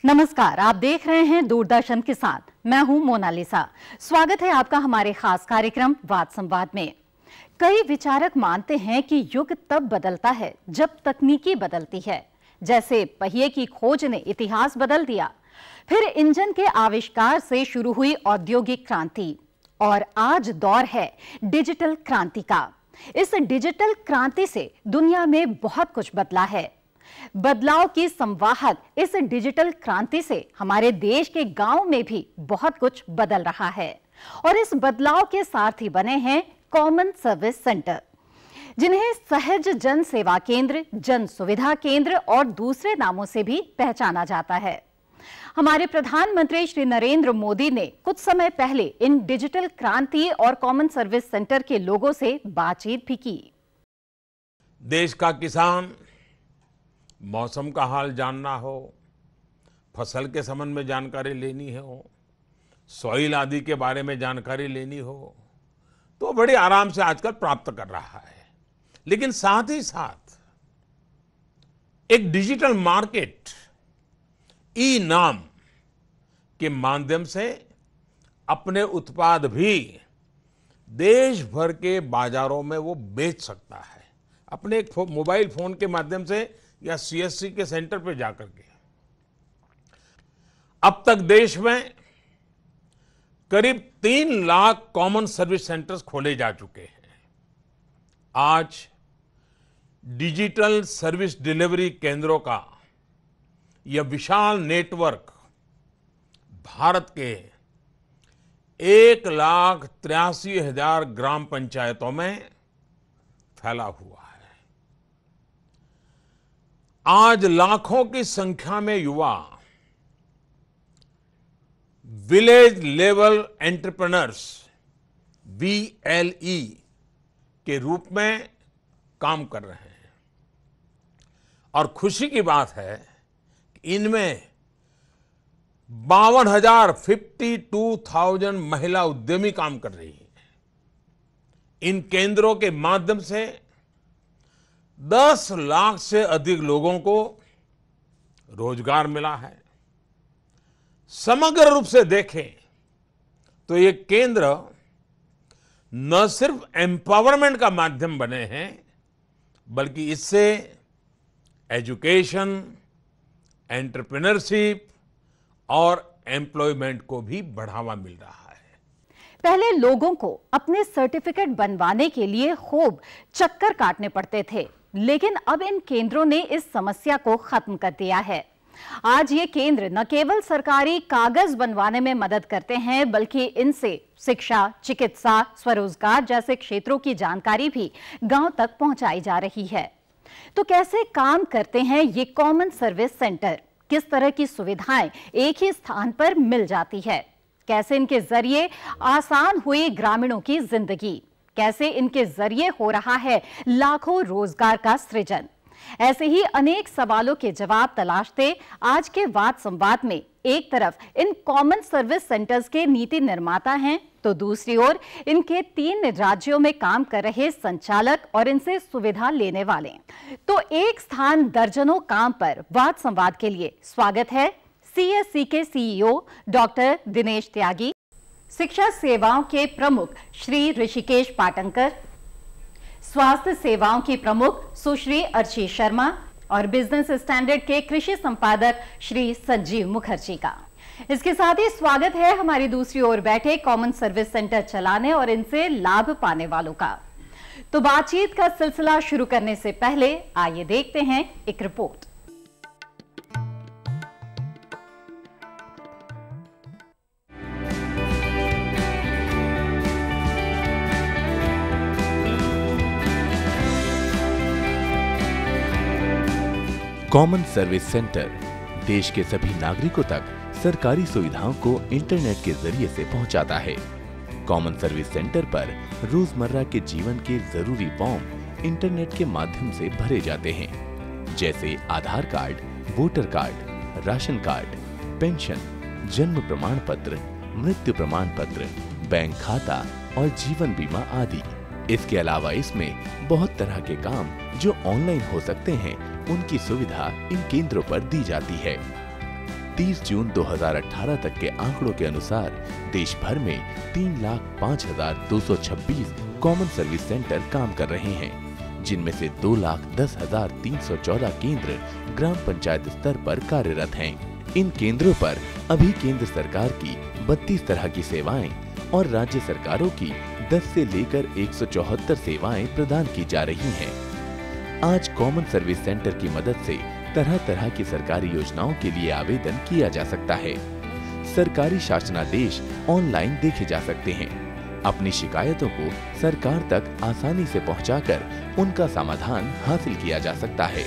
नमस्कार, आप देख रहे हैं दूरदर्शन के साथ। मैं हूं मोनालिसा। स्वागत है आपका हमारे खास कार्यक्रम वाद संवाद में। कई विचारक मानते हैं कि युग तब बदलता है जब तकनीकी बदलती है। जैसे पहिए की खोज ने इतिहास बदल दिया, फिर इंजन के आविष्कार से शुरू हुई औद्योगिक क्रांति, और आज दौर है डिजिटल क्रांति का। इस डिजिटल क्रांति से दुनिया में बहुत कुछ बदला है। बदलाव की संवाहक इस डिजिटल क्रांति से हमारे देश के गांव में भी बहुत कुछ बदल रहा है, और इस बदलाव के सारथी बने हैं कॉमन सर्विस सेंटर, जिन्हें सहज जन सेवा केंद्र, जन सुविधा केंद्र और दूसरे नामों से भी पहचाना जाता है। हमारे प्रधानमंत्री श्री नरेंद्र मोदी ने कुछ समय पहले इन डिजिटल क्रांति और कॉमन सर्विस सेंटर के लोगों से बातचीत भी की। देश का किसान मौसम का हाल जानना हो, फसल के संबंध में जानकारी लेनी हो, सॉइल आदि के बारे में जानकारी लेनी हो, तो बड़े आराम से आजकल प्राप्त कर रहा है। लेकिन साथ ही साथ एक डिजिटल मार्केट ई नाम के माध्यम से अपने उत्पाद भी देश भर के बाजारों में वो बेच सकता है, अपने एक मोबाइल फोन के माध्यम से या सीएससी के सेंटर पे जाकर के। अब तक देश में करीब 3 लाख कॉमन सर्विस सेंटर्स खोले जा चुके हैं। आज डिजिटल सर्विस डिलीवरी केंद्रों का यह विशाल नेटवर्क भारत के 1,83,000 ग्राम पंचायतों में फैला हुआ है। आज लाखों की संख्या में युवा विलेज लेवल एंटरप्रेन्योर्स VLE के रूप में काम कर रहे हैं, और खुशी की बात है कि इनमें 52,000 महिला उद्यमी काम कर रही हैं। इन केंद्रों के माध्यम से 10 लाख से अधिक लोगों को रोजगार मिला है। समग्र रूप से देखें तो ये केंद्र न सिर्फ एम्पावरमेंट का माध्यम बने हैं, बल्कि इससे एजुकेशन, एंटरप्रेन्योरशिप और एम्प्लॉयमेंट को भी बढ़ावा मिल रहा है। पहले लोगों को अपने सर्टिफिकेट बनवाने के लिए खूब चक्कर काटने पड़ते थे, लेकिन अब इन केंद्रों ने इस समस्या को खत्म कर दिया है। आज ये केंद्र न केवल सरकारी कागज बनवाने में मदद करते हैं, बल्कि इनसे शिक्षा, चिकित्सा, स्वरोजगार जैसे क्षेत्रों की जानकारी भी गांव तक पहुंचाई जा रही है। तो कैसे काम करते हैं ये कॉमन सर्विस सेंटर? किस तरह की सुविधाएं एक ही स्थान पर मिल जाती है? कैसे इनके जरिए आसान हुई ग्रामीणों की जिंदगी? कैसे इनके जरिए हो रहा है लाखों रोजगार का सृजन? ऐसे ही अनेक सवालों के जवाब तलाशते आज के वाद संवाद में एक तरफ इन कॉमन सर्विस सेंटर्स के नीति निर्माता हैं, तो दूसरी ओर इनके 3 राज्यों में काम कर रहे संचालक और इनसे सुविधा लेने वाले। तो एक स्थान दर्जनों काम पर वाद संवाद के लिए स्वागत है CSC के CEO डॉक्टर दिनेश त्यागी, शिक्षा सेवाओं के प्रमुख श्री ऋषिकेश पाटनकर, स्वास्थ्य सेवाओं की प्रमुख सुश्री अर्ची शर्मा और बिजनेस स्टैंडर्ड के कृषि संपादक श्री संजीव मुखर्जी का। इसके साथ ही स्वागत है हमारी दूसरी ओर बैठे कॉमन सर्विस सेंटर चलाने और इनसे लाभ पाने वालों का। तो बातचीत का सिलसिला शुरू करने से पहले आइए देखते हैं एक रिपोर्ट। कॉमन सर्विस सेंटर देश के सभी नागरिकों तक सरकारी सुविधाओं को इंटरनेट के जरिए से पहुंचाता है। कॉमन सर्विस सेंटर पर रोजमर्रा के जीवन के जरूरी फॉर्म इंटरनेट के माध्यम से भरे जाते हैं, जैसे Aadhaar card, voter card, ration card, pension, जन्म प्रमाण पत्र, मृत्यु प्रमाण पत्र, बैंक खाता और जीवन बीमा आदि। इसके अलावा इसमें बहुत तरह के काम जो ऑनलाइन हो सकते हैं, उनकी सुविधा इन केंद्रों पर दी जाती है। 30 जून 2018 तक के आंकड़ों के अनुसार देश भर में 3,05,226 कॉमन सर्विस सेंटर काम कर रहे हैं, जिनमें से 2,10,314 केंद्र ग्राम पंचायत स्तर पर कार्यरत हैं। इन केंद्रों पर अभी केंद्र सरकार की 32 तरह की सेवाएं और राज्य सरकारों की 10 से लेकर 174 सेवाएं प्रदान की जा रही हैं। आज कॉमन सर्विस सेंटर की मदद से तरह तरह की सरकारी योजनाओं के लिए आवेदन किया जा सकता है। सरकारी शासनादेश ऑनलाइन देखे जा सकते हैं। अपनी शिकायतों को सरकार तक आसानी से पहुंचाकर उनका समाधान हासिल किया जा सकता है।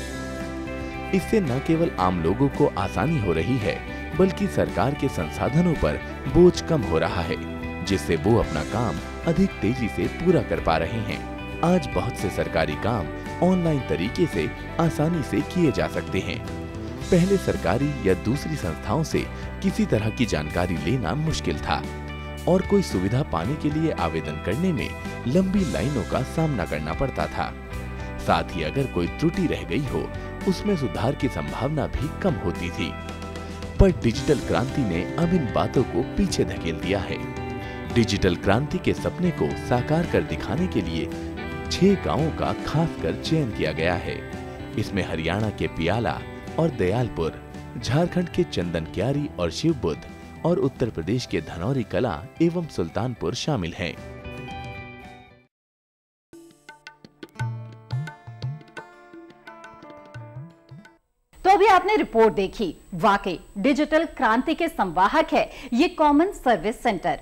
इससे न केवल आम लोगों को आसानी हो रही है, बल्कि सरकार के संसाधनों पर बोझ कम हो रहा है, जिससे वो अपना काम अधिक तेजी से पूरा कर पा रहे हैं। आज बहुत से सरकारी काम ऑनलाइन तरीके से आसानी से किए जा सकते हैं। पहले सरकारी या दूसरी संस्थाओं से किसी तरह की जानकारी लेना मुश्किल था और कोई सुविधा पाने के लिए आवेदन करने में लंबी लाइनों का सामना करना पड़ता था। साथ ही अगर कोई त्रुटि रह गई हो, उसमें सुधार की संभावना भी कम होती थी। पर डिजिटल क्रांति ने अब इन बातों को पीछे धकेल दिया है। डिजिटल क्रांति के सपने को साकार कर दिखाने के लिए 6 गांवों का खासकर चयन किया गया है। इसमें हरियाणा के पियाला और दयालपुर, झारखंड के चंदन क्यारी और शिवबुद्ध और उत्तर प्रदेश के धनौरी कला एवं सुल्तानपुर शामिल हैं। तो अभी आपने रिपोर्ट देखी, वाकई डिजिटल क्रांति के संवाहक है ये कॉमन सर्विस सेंटर।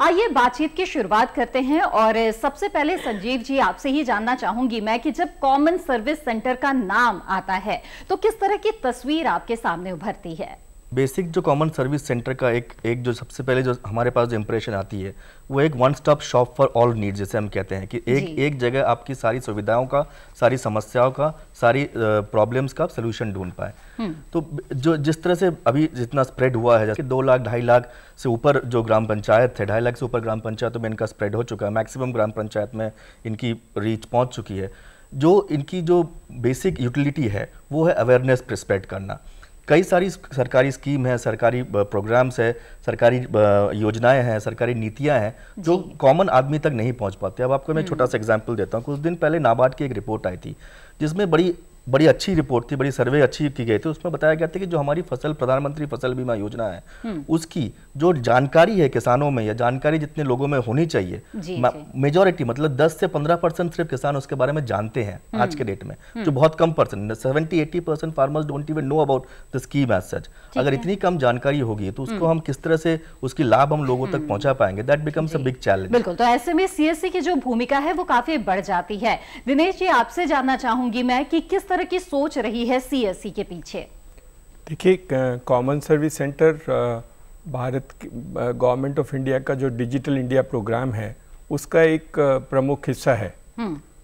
आइए बातचीत की शुरुआत करते हैं और सबसे पहले संजीव जी आपसे ही जानना चाहूंगी मैं कि जब कॉमन सर्विस सेंटर का नाम आता है तो किस तरह की तस्वीर आपके सामने उभरती है? बेसिक जो कॉमन सर्विस सेंटर का एक जो सबसे पहले जो हमारे पास जो इम्प्रेशन आती है वो एक one stop shop for all needs जैसे हम कहते हैं कि एक जगह आपकी सारी सुविधाओं का, सारी समस्याओं का, सारी प्रॉब्लम्स का सोल्यूशन ढूंढ पाए। तो जो जिस तरह से अभी जितना स्प्रेड हुआ है, जैसे 2 लाख 2.5 लाख से ऊपर जो ग्राम पंचायत थे, 2.5 लाख से ऊपर ग्राम पंचायतों में इनका स्प्रेड हो चुका है, मैक्सिमम ग्राम पंचायत में इनकी रीच पहुँच चुकी है। जो इनकी जो बेसिक यूटिलिटी है वो है अवेयरनेस स्प्रेड करना। कई सारी सरकारी स्कीम है, सरकारी प्रोग्राम्स है, सरकारी योजनाएं हैं, सरकारी नीतियां हैं जो कॉमन आदमी तक नहीं पहुंच पाते। अब आपको मैं छोटा सा एग्जांपल देता हूं। कुछ दिन पहले नाबार्ड की एक रिपोर्ट आई थी जिसमें बड़ी अच्छी रिपोर्ट थी, बड़ी सर्वे अच्छी की गई थी। उसमें बताया गया था कि जो हमारी प्रधानमंत्री फसल बीमा योजना है उसकी जो जानकारी है किसानों में या जानकारी जितने लोगों में होनी चाहिए, मेजॉरिटी मतलब 10 से 15% सिर्फ किसान उसके बारे में जानते हैं आज के डेट में, जो बहुत कम percent, 70-80% farmers don't even know about the scheme as such. अगर इतनी कम जानकारी होगी तो उसको हम किस तरह से उसकी लाभ हम लोगों तक पहुंचा पाएंगे, that becomes a big challenge. बिल्कुल, तो ऐसे में सीएससी की जो भूमिका है वो काफी बढ़ जाती है। दिनेश जी आपसे जानना चाहूंगी मैं कि किस तरह की सोच रही है सीएससी के पीछे? देखिए, common service centre Bharat government of India का जो डिजिटल इंडिया प्रोग्राम है उसका एक प्रमुख हिस्सा है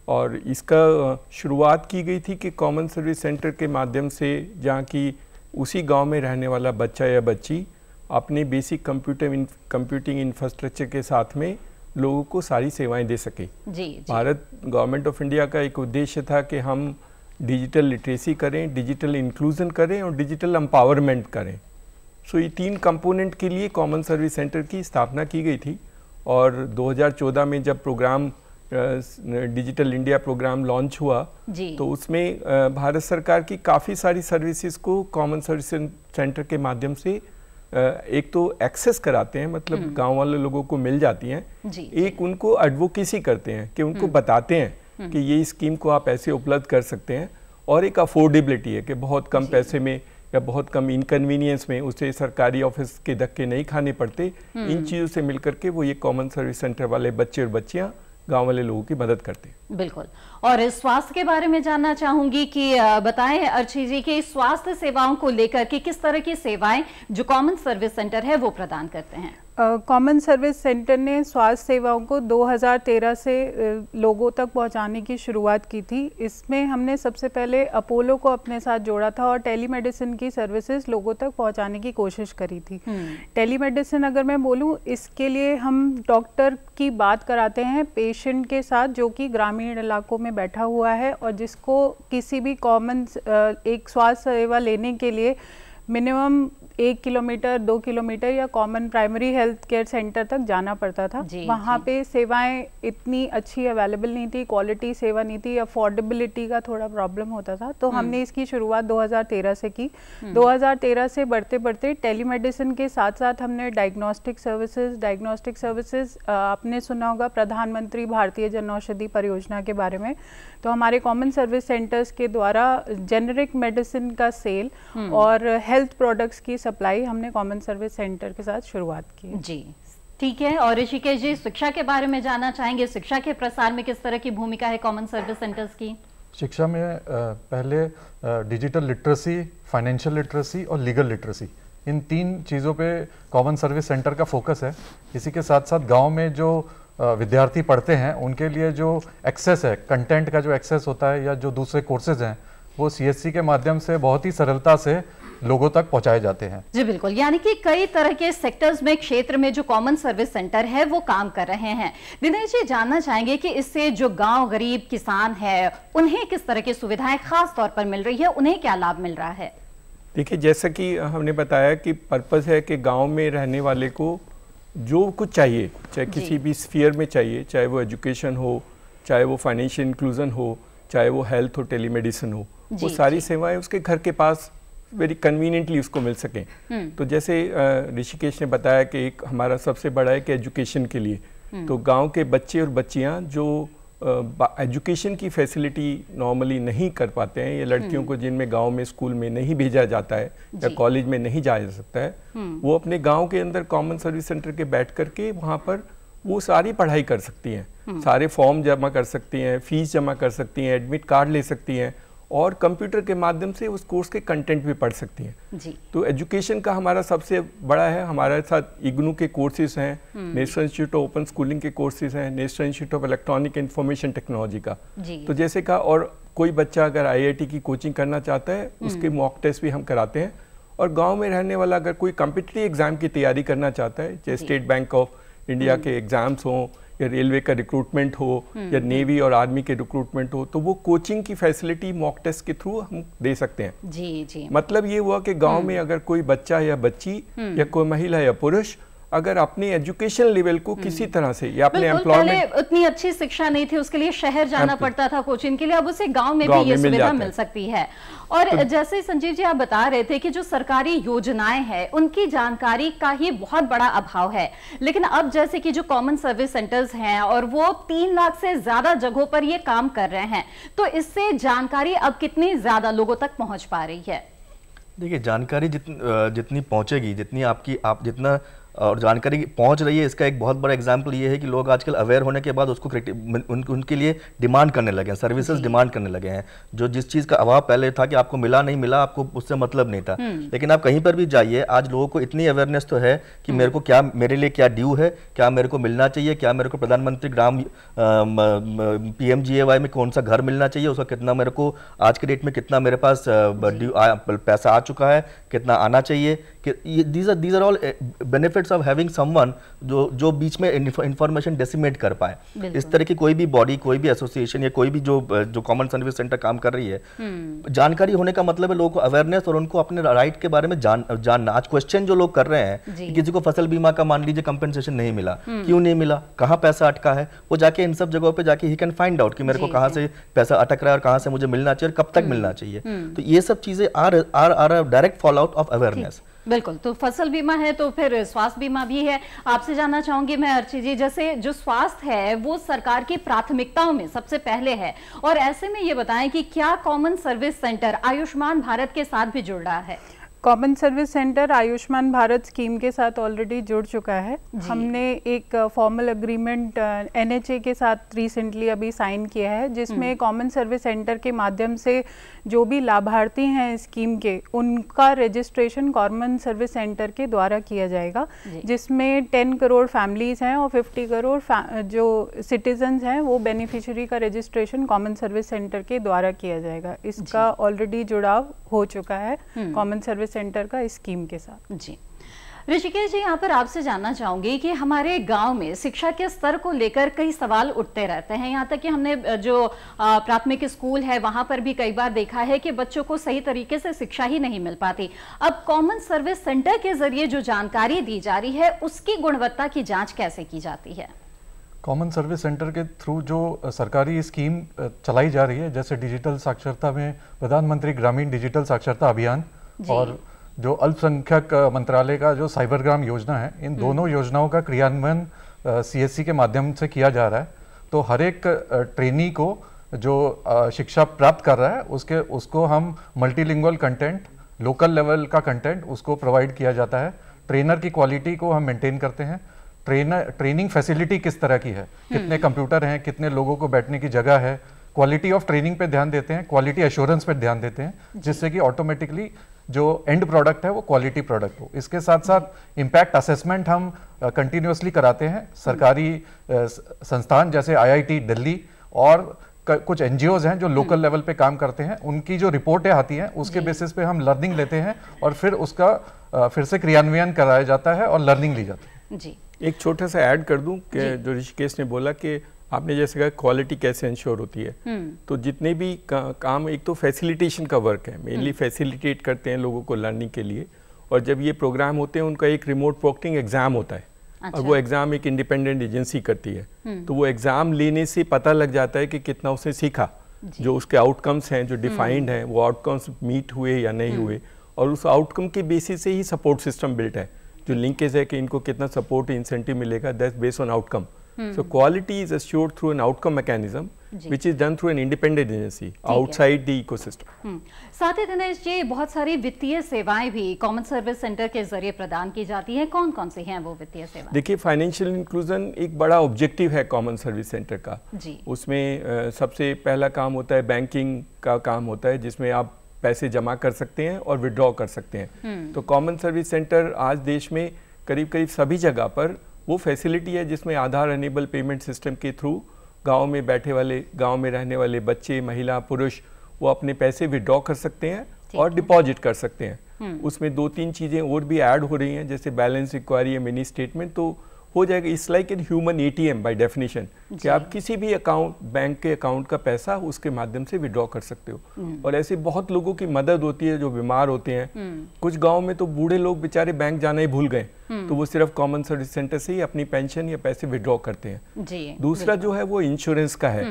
और इसका शुरुआत की गई थी कि कॉमन सर्विस सेंटर के माध्यम से जहाँ की उसी गांव में रहने वाला बच्चा या बच्ची अपने बेसिक कंप्यूटिंग इंफ्रास्ट्रक्चर के साथ में लोगों को सारी सेवाएं दे सके। भारत गवर्नमेंट ऑफ इंडिया का एक उद्देश्य था कि हम डिजिटल लिटरेसी करें, डिजिटल इंक्लूजन करें और डिजिटल एम्पावरमेंट करें। सो ये 3 कंपोनेंट के लिए कॉमन सर्विस सेंटर की स्थापना की गई थी और 2014 में जब program digital India program launch हुआ तो उसमें भारत सरकार की काफ़ी सारी सर्विसेज को कॉमन सर्विस सेंटर के माध्यम से एक तो एक्सेस कराते हैं, मतलब गांव वाले लोगों को मिल जाती हैं, एक उनको एडवोकेसी करते हैं कि उनको बताते हैं कि ये स्कीम को आप ऐसे उपलब्ध कर सकते हैं, और एक अफोर्डेबिलिटी है कि बहुत कम पैसे में या बहुत कम इनकन्वीनियंस में उसे सरकारी ऑफिस के धक्के नहीं खाने पड़ते। इन चीज़ों से मिलकर के वो ये कॉमन सर्विस सेंटर वाले बच्चे और बच्चियां गांव वाले लोगों की मदद करते हैं। बिल्कुल, और स्वास्थ्य के बारे में जानना चाहूंगी कि बताएं अर्ची जी कि स्वास्थ्य सेवाओं को लेकर के किस तरह की सेवाएं जो कॉमन सर्विस सेंटर है वो प्रदान करते हैं? कॉमन सर्विस सेंटर ने स्वास्थ्य सेवाओं को 2013 से लोगों तक पहुंचाने की शुरुआत की थी। इसमें हमने सबसे पहले अपोलो को अपने साथ जोड़ा था और टेलीमेडिसिन की सर्विसेज लोगों तक पहुंचाने की कोशिश करी थी। टेलीमेडिसिन अगर मैं बोलूं, इसके लिए हम डॉक्टर की बात कराते हैं पेशेंट के साथ जो कि ग्रामीण इलाकों में बैठा हुआ है और जिसको किसी भी कॉमन एक स्वास्थ्य सेवा लेने के लिए मिनिमम 1 किलोमीटर 2 किलोमीटर या common primary health care centre तक जाना पड़ता था। वहाँ पे सेवाएं इतनी अच्छी अवेलेबल नहीं थी, क्वालिटी सेवा नहीं थी, अफोर्डेबिलिटी का थोड़ा प्रॉब्लम होता था। तो हमने इसकी शुरुआत 2013 से की। 2013 से बढ़ते बढ़ते टेलीमेडिसिन के साथ साथ हमने डायग्नोस्टिक सर्विसेज आपने सुना होगा प्रधानमंत्री भारतीय जनऔषधि परियोजना के बारे में। तो हमारे कॉमन सर्विस सेंटर्स के द्वारा जेनेरिक मेडिसिन का सेल और हेल्थ प्रोडक्ट्स की सप्लाई हमने कॉमन सर्विस सेंटर के साथ शुरुआत की। जी ठीक है। और ऋषिकेश जी, शिक्षा के बारे में जानना चाहेंगे, शिक्षा के प्रसार में किस तरह की भूमिका है कॉमन सर्विस सेंटर्स की? शिक्षा में पहले डिजिटल लिटरेसी, फाइनेंशियल लिटरेसी और लीगल लिटरेसी, इन 3 चीज़ों पे कॉमन सर्विस सेंटर का फोकस है। इसी के साथ साथ गांव में जो विद्यार्थी पढ़ते हैं उनके लिए जो एक्सेस है, कंटेंट का जो एक्सेस होता है या जो दूसरे कोर्सेज हैं, वो CSC के माध्यम से बहुत ही सरलता से लोगों तक पहुंचाए जाते हैं। जी बिल्कुल, यानी कि कई तरह के सेक्टर्स में, क्षेत्र में जो कॉमन सर्विस सेंटर है वो काम कर रहे हैं। दिनेश जी, जानना चाहेंगे कि इससे जो गांव गरीब किसान है उन्हें किस तरह की सुविधाएं खास तौर पर मिल रही है, उन्हें क्या लाभ मिल रहा है? देखिए, जैसा कि हमने बताया कि पर्पस है कि गांव में रहने वाले को जो कुछ चाहिए, चाहे किसी भी स्फीयर में चाहिए, चाहे वो एजुकेशन हो, चाहे वो फाइनेंशियल इंक्लूजन हो, चाहे वो हेल्थ हो, टेलीमेडिसिन हो, वो सारी सेवाएं उसके घर के पास वेरी कन्वीनियंटली उसको मिल सकें। तो जैसे ऋषिकेश ने बताया कि एक हमारा सबसे बड़ा है कि एजुकेशन के लिए, तो गांव के बच्चे और बच्चियां जो एजुकेशन की फैसिलिटी नॉर्मली नहीं कर पाते हैं, या लड़कियों को जिनमें गांव में स्कूल में नहीं भेजा जाता है या कॉलेज में नहीं जाया जा सकता है, वो अपने गांव के अंदर कॉमन सर्विस सेंटर के बैठ करके वहाँ पर वो सारी पढ़ाई कर सकती हैं, सारे फॉर्म जमा कर सकती हैं, फीस जमा कर सकती हैं, एडमिट कार्ड ले सकती हैं और कंप्यूटर के माध्यम से उस कोर्स के कंटेंट भी पढ़ सकती हैं। जी। तो एजुकेशन का हमारा सबसे बड़ा है, हमारे साथ इग्नू के कोर्सेज हैं, national institute of open schooling के कोर्सेज हैं, national institute of electronic information technology का। तो जैसे कहा, और कोई बच्चा अगर IIT की कोचिंग करना चाहता है, उसके मॉक टेस्ट भी हम कराते हैं। और गाँव में रहने वाला अगर कोई कॉम्पिटिटिव एग्जाम की तैयारी करना चाहता है, चाहे स्टेट बैंक ऑफ इंडिया के एग्जाम्स हों या रेलवे का रिक्रूटमेंट हो या नेवी और आर्मी के रिक्रूटमेंट हो, तो वो कोचिंग की फैसिलिटी मॉक टेस्ट के थ्रू हम दे सकते हैं। जी। मतलब ये हुआ कि गांव में अगर कोई बच्चा या बच्ची या कोई महिला या पुरुष अगर अपनी एजुकेशन लेवल को किसी तरह से या अपने एम्प्लॉयमेंट, उतनी अच्छी शिक्षा नहीं थी, उसके लिए शहर जाना पड़ता था कोचिंग के लिए, अब उसे गांव में भी ये सुविधा मिल सकती है। और तो जैसे संजीव जी आप बता रहे थे कि जो सरकारी योजनाएं हैं उनकी जानकारी का ही बहुत बड़ा अभाव है, लेकिन अब जैसे कि जो कॉमन सर्विस सेंटर्स हैं और वो 3 लाख से ज्यादा जगहों पर ये काम कर रहे हैं, तो इससे जानकारी अब कितनी ज्यादा लोगों तक पहुंच पा रही है? देखिए, जानकारी जितनी पहुंचेगी, आप जितना और जानकारी पहुंच रही है, इसका एक बहुत बड़ा एग्जाम्पल ये है कि लोग आजकल अवेयर होने के बाद उसको उनके लिए डिमांड करने लगे हैं, सर्विसेज डिमांड करने लगे हैं। जो जिस चीज़ का अभाव पहले था कि आपको मिला नहीं मिला, आपको उससे मतलब नहीं था, लेकिन आप कहीं पर भी जाइए, आज लोगों को इतनी अवेयरनेस तो है कि मेरे लिए क्या ड्यू है, क्या मेरे को मिलना चाहिए, क्या मेरे को प्रधानमंत्री ग्राम PMGAY में कौन सा घर मिलना चाहिए, उसका कितना मेरे को आज के डेट में कितना मेरे पास पैसा आ चुका है, कितना आना चाहिए। These are all benefits of having someone जो बीच में इंफॉर्मेशन डेसिमेट कर पाए। इस तरह की कोई भी बॉडी, कोई भी एसोसिएशन या कोई भी जो कॉमन सर्विस सेंटर काम कर रही है, जानकारी होने का मतलब है लोगों को अवेयरनेस और उनको अपने राइट के बारे में जानना। आज क्वेश्चन जो लोग कर रहे हैं कि किसी को फसल बीमा का मान लीजिए कंपेंसेशन नहीं मिला, क्यों नहीं मिला, कहाँ पैसा अटका है, वो जाके इन सब जगहों पे जाके ही कैन फाइंड आउट कि मेरे को कहाँ से पैसा अटक रहा है और कहाँ से मुझे मिलना चाहिए और कब तक मिलना चाहिए। तो ये सब चीजें are direct fallout of awareness. बिल्कुल। तो फसल बीमा है तो फिर स्वास्थ्य बीमा भी है। आपसे जानना चाहूंगी मैं अर्ची जी, जैसे जो स्वास्थ्य है वो सरकार की प्राथमिकताओं में सबसे पहले है, और ऐसे में ये बताएं कि क्या common service centre Ayushman Bharat के साथ भी जुड़ रहा है? Common service centre Ayushman Bharat scheme के साथ ऑलरेडी जुड़ चुका है। हमने एक फॉर्मल एग्रीमेंट NHA के साथ रिसेंटली अभी साइन किया है, जिसमें कॉमन सर्विस सेंटर के माध्यम से जो भी लाभार्थी हैं स्कीम के, उनका रजिस्ट्रेशन कॉमन सर्विस सेंटर के द्वारा किया जाएगा, जिसमें 10 करोड़ फैमिलीज हैं और 50 करोड़ जो सिटीजन्स हैं वो बेनिफिशियरी का रजिस्ट्रेशन कॉमन सर्विस सेंटर के द्वारा किया जाएगा। इसका ऑलरेडी जुड़ाव हो चुका है कॉमन सर्विस सेंटर का इस स्कीम के साथ। जी ऋषिकेश जी, यहाँ पर आपसे जानना चाहूंगी कि हमारे गांव में शिक्षा के स्तर को लेकर कई सवाल उठते रहते हैं। यहाँ तक कि हमने जो प्राथमिक स्कूल है वहां पर भी कई बार देखा है कि बच्चों को सही तरीके से शिक्षा ही नहीं मिल पाती। अब कॉमन सर्विस सेंटर के जरिए जो जानकारी दी जा रही है उसकी गुणवत्ता की जाँच कैसे की जाती है? कॉमन सर्विस सेंटर के थ्रू जो सरकारी स्कीम चलाई जा रही है, जैसे डिजिटल साक्षरता में प्रधानमंत्री ग्रामीण डिजिटल साक्षरता अभियान और जो अल्पसंख्यक मंत्रालय का जो साइबरग्राम योजना है, इन दोनों योजनाओं का क्रियान्वयन CSC के माध्यम से किया जा रहा है। तो हर एक ट्रेनी को जो शिक्षा प्राप्त कर रहा है उसको हम मल्टीलिंगुअल कंटेंट, लोकल लेवल का कंटेंट उसको प्रोवाइड किया जाता है। ट्रेनर की क्वालिटी को हम मेंटेन करते हैं। ट्रेनिंग फैसिलिटी किस तरह की है, कितने कंप्यूटर हैं, कितने लोगों को बैठने की जगह है, क्वालिटी ऑफ ट्रेनिंग पे ध्यान देते हैं, क्वालिटी एश्योरेंस पे ध्यान देते हैं, जिससे कि ऑटोमेटिकली जो एंड प्रोडक्ट है वो क्वालिटी प्रोडक्ट हो। इसके साथ साथ इम्पैक्ट असेसमेंट हम कंटिन्यूसली कराते हैं। सरकारी संस्थान जैसे IIT दिल्ली और कुछ NGOs हैं जो लोकल लेवल पे काम करते हैं, उनकी जो रिपोर्टें आती हैं उसके बेसिस पे हम लर्निंग लेते हैं और फिर उसका फिर से क्रियान्वयन कराया जाता है और लर्निंग ली जाती है। जी, एक छोटा सा ऐड कर दूं कि जो ऋषिकेश ने बोला कि आपने जैसे कहा क्वालिटी कैसे इंश्योर होती है, तो जितने भी काम, एक तो फैसिलिटेशन का वर्क है, मेनली फैसिलिटेट करते हैं लोगों को लर्निंग के लिए, और जब ये प्रोग्राम होते हैं उनका एक रिमोट प्रोक्टिंग एग्जाम होता है। अच्छा। और वो एग्जाम एक इंडिपेंडेंट एजेंसी करती है, तो वो एग्जाम लेने से पता लग जाता है कि कितना उसने सीखा, जो उसके आउटकम्स हैं जो डिफाइंड हैं वो आउटकम्स मीट हुए या नहीं हुए, और उस आउटकम के बेसिस से ही सपोर्ट सिस्टम बिल्ट है। जो लिंकेज है कि इनको कितना सपोर्ट इंसेंटिव मिलेगा, that's based on outcome. So quality is assured through an outcome mechanism, which is done through an independent agency outside the ecosystem. साथ ही दिनेश जी, बहुत सारी वित्तीय सेवाएं भी कॉमन सर्विस सेंटर के जरिए प्रदान की जाती हैं। कौन कौन सी हैं वो वित्तीय सेवाएं? देखिए, फाइनेंशियल इंक्लूजन एक बड़ा ऑब्जेक्टिव है कॉमन सर्विस सेंटर का। उसमें सबसे पहला काम होता है बैंकिंग का काम होता है, जिसमें आप पैसे जमा कर सकते हैं और विड्रॉ कर सकते हैं। तो कॉमन सर्विस सेंटर आज देश में करीब करीब सभी जगह पर वो फैसिलिटी है जिसमें आधार एनेबल पेमेंट सिस्टम के थ्रू गांव में गांव में रहने वाले बच्चे, महिला, पुरुष वो अपने पैसे विड्रॉ कर सकते हैं और डिपॉजिट कर सकते हैं। उसमें 2-3 चीज़ें और भी ऐड हो रही हैं, जैसे बैलेंस इंक्वायरी या मिनी स्टेटमेंट, तो हो जाएगा। It's like an human ATM by definition, कि आप किसी भी अकाउंट, बैंक के अकाउंट का पैसा उसके माध्यम से विड्रॉ कर सकते हो। और ऐसे बहुत लोगों की मदद होती है जो बीमार होते हैं। कुछ गांव में तो बूढ़े लोग बेचारे बैंक जाना ही भूल गए, तो वो सिर्फ कॉमन सर्विस सेंटर से ही अपनी पेंशन या पैसे विड्रॉ करते हैं। दूसरा जो है वो इंश्योरेंस का है।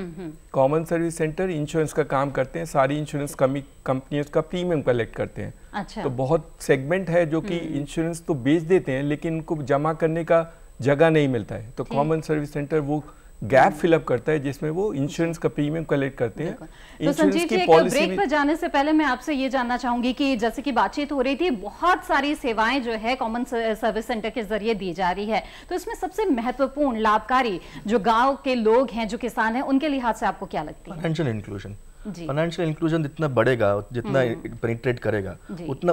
कॉमन सर्विस सेंटर इंश्योरेंस का काम करते हैं, सारी इंश्योरेंस कंपनियों का प्रीमियम कलेक्ट करते हैं। अच्छा। तो बहुत सेगमेंट है जो कि इंश्योरेंस तो बेच देते हैं लेकिन उनको जमा करने का जगह नहीं मिलता है, तो कॉमन सर्विस सेंटर वो गैप फिलअप करता है जिसमें वो इंश्योरेंस का प्रीमियम कलेक्ट करते हैं। तो संजीव जी, ब्रेक पर जाने से पहले मैं आपसे ये जानना चाहूंगी कि जैसे कि बातचीत हो रही थी, बहुत सारी सेवाएं जो है कॉमन सर्विस सेंटर के जरिए दी जा रही है, तो इसमें सबसे महत्वपूर्ण, लाभकारी जो गांव के लोग हैं, जो किसान हैं, उनके लिहाज से आपको क्या लगती है? Financial inclusion. फाइनेंशियल इंक्लूजन जितना बढ़ेगा, जितना पेनिट्रेट करेगा,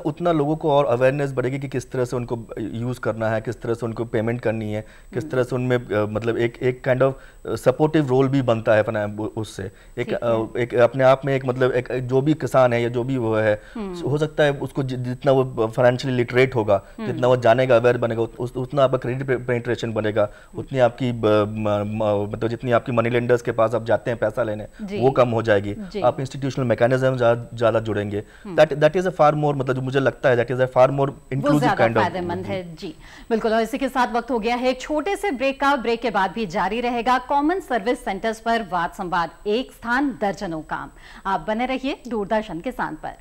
उतना लोगों को और अवेयरनेस बढ़ेगी कि किस तरह से उनको यूज करना है, किस तरह से उनको पेमेंट करनी है, किस तरह से उनमें मतलब एक काइंड ऑफ सपोर्टिव रोल भी बनता है उससे। एक अपने आप में एक मतलब एक जो भी किसान है या जो भी वो है, हो सकता है उसको जितना वो फाइनेंशियली लिटरेट होगा, जितना वो जानेगा, अवेयर बनेगा, उतना आपका क्रेडिट पेनिट्रेशन बनेगा, उतनी आपकी मतलब जितनी आपकी मनी लेंडर्स के पास आप जाते हैं पैसा लेने, वो कम हो जाएगी। आप इंस्टीट्यूशनल मैकेनिज्म ज्यादा जुड़ेंगे। दैट इज अ फार मोर, मतलब मुझे लगता है that is a far more inclusive kind of, फायदेमंद है। जी बिल्कुल। और इसी के साथ वक्त हो गया है एक छोटे से ब्रेक का। ब्रेक के बाद भी जारी रहेगा कॉमन सर्विस सेंटर्स पर वाद संवाद, एक स्थान दर्जनों काम। आप बने रहिए दूरदर्शन किसान पर।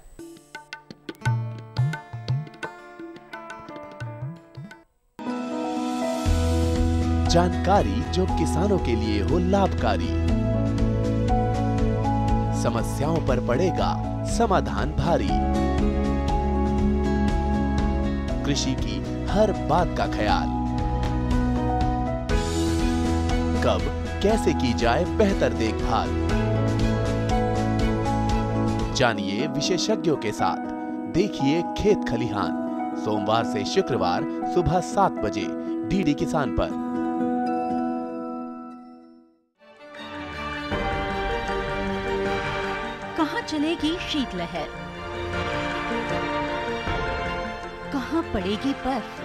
जानकारी जो किसानों के लिए हो लाभकारी, समस्याओं पर पड़ेगा समाधान भारी, कृषि की हर बात का ख्याल, कब कैसे की जाए बेहतर देखभाल। जानिए विशेषज्ञों के साथ, देखिए खेत खलिहान, सोमवार से शुक्रवार सुबह 7 बजे DD किसान पर। कहां चलेगी शीतलहर, कहां पड़ेगी बर्फ,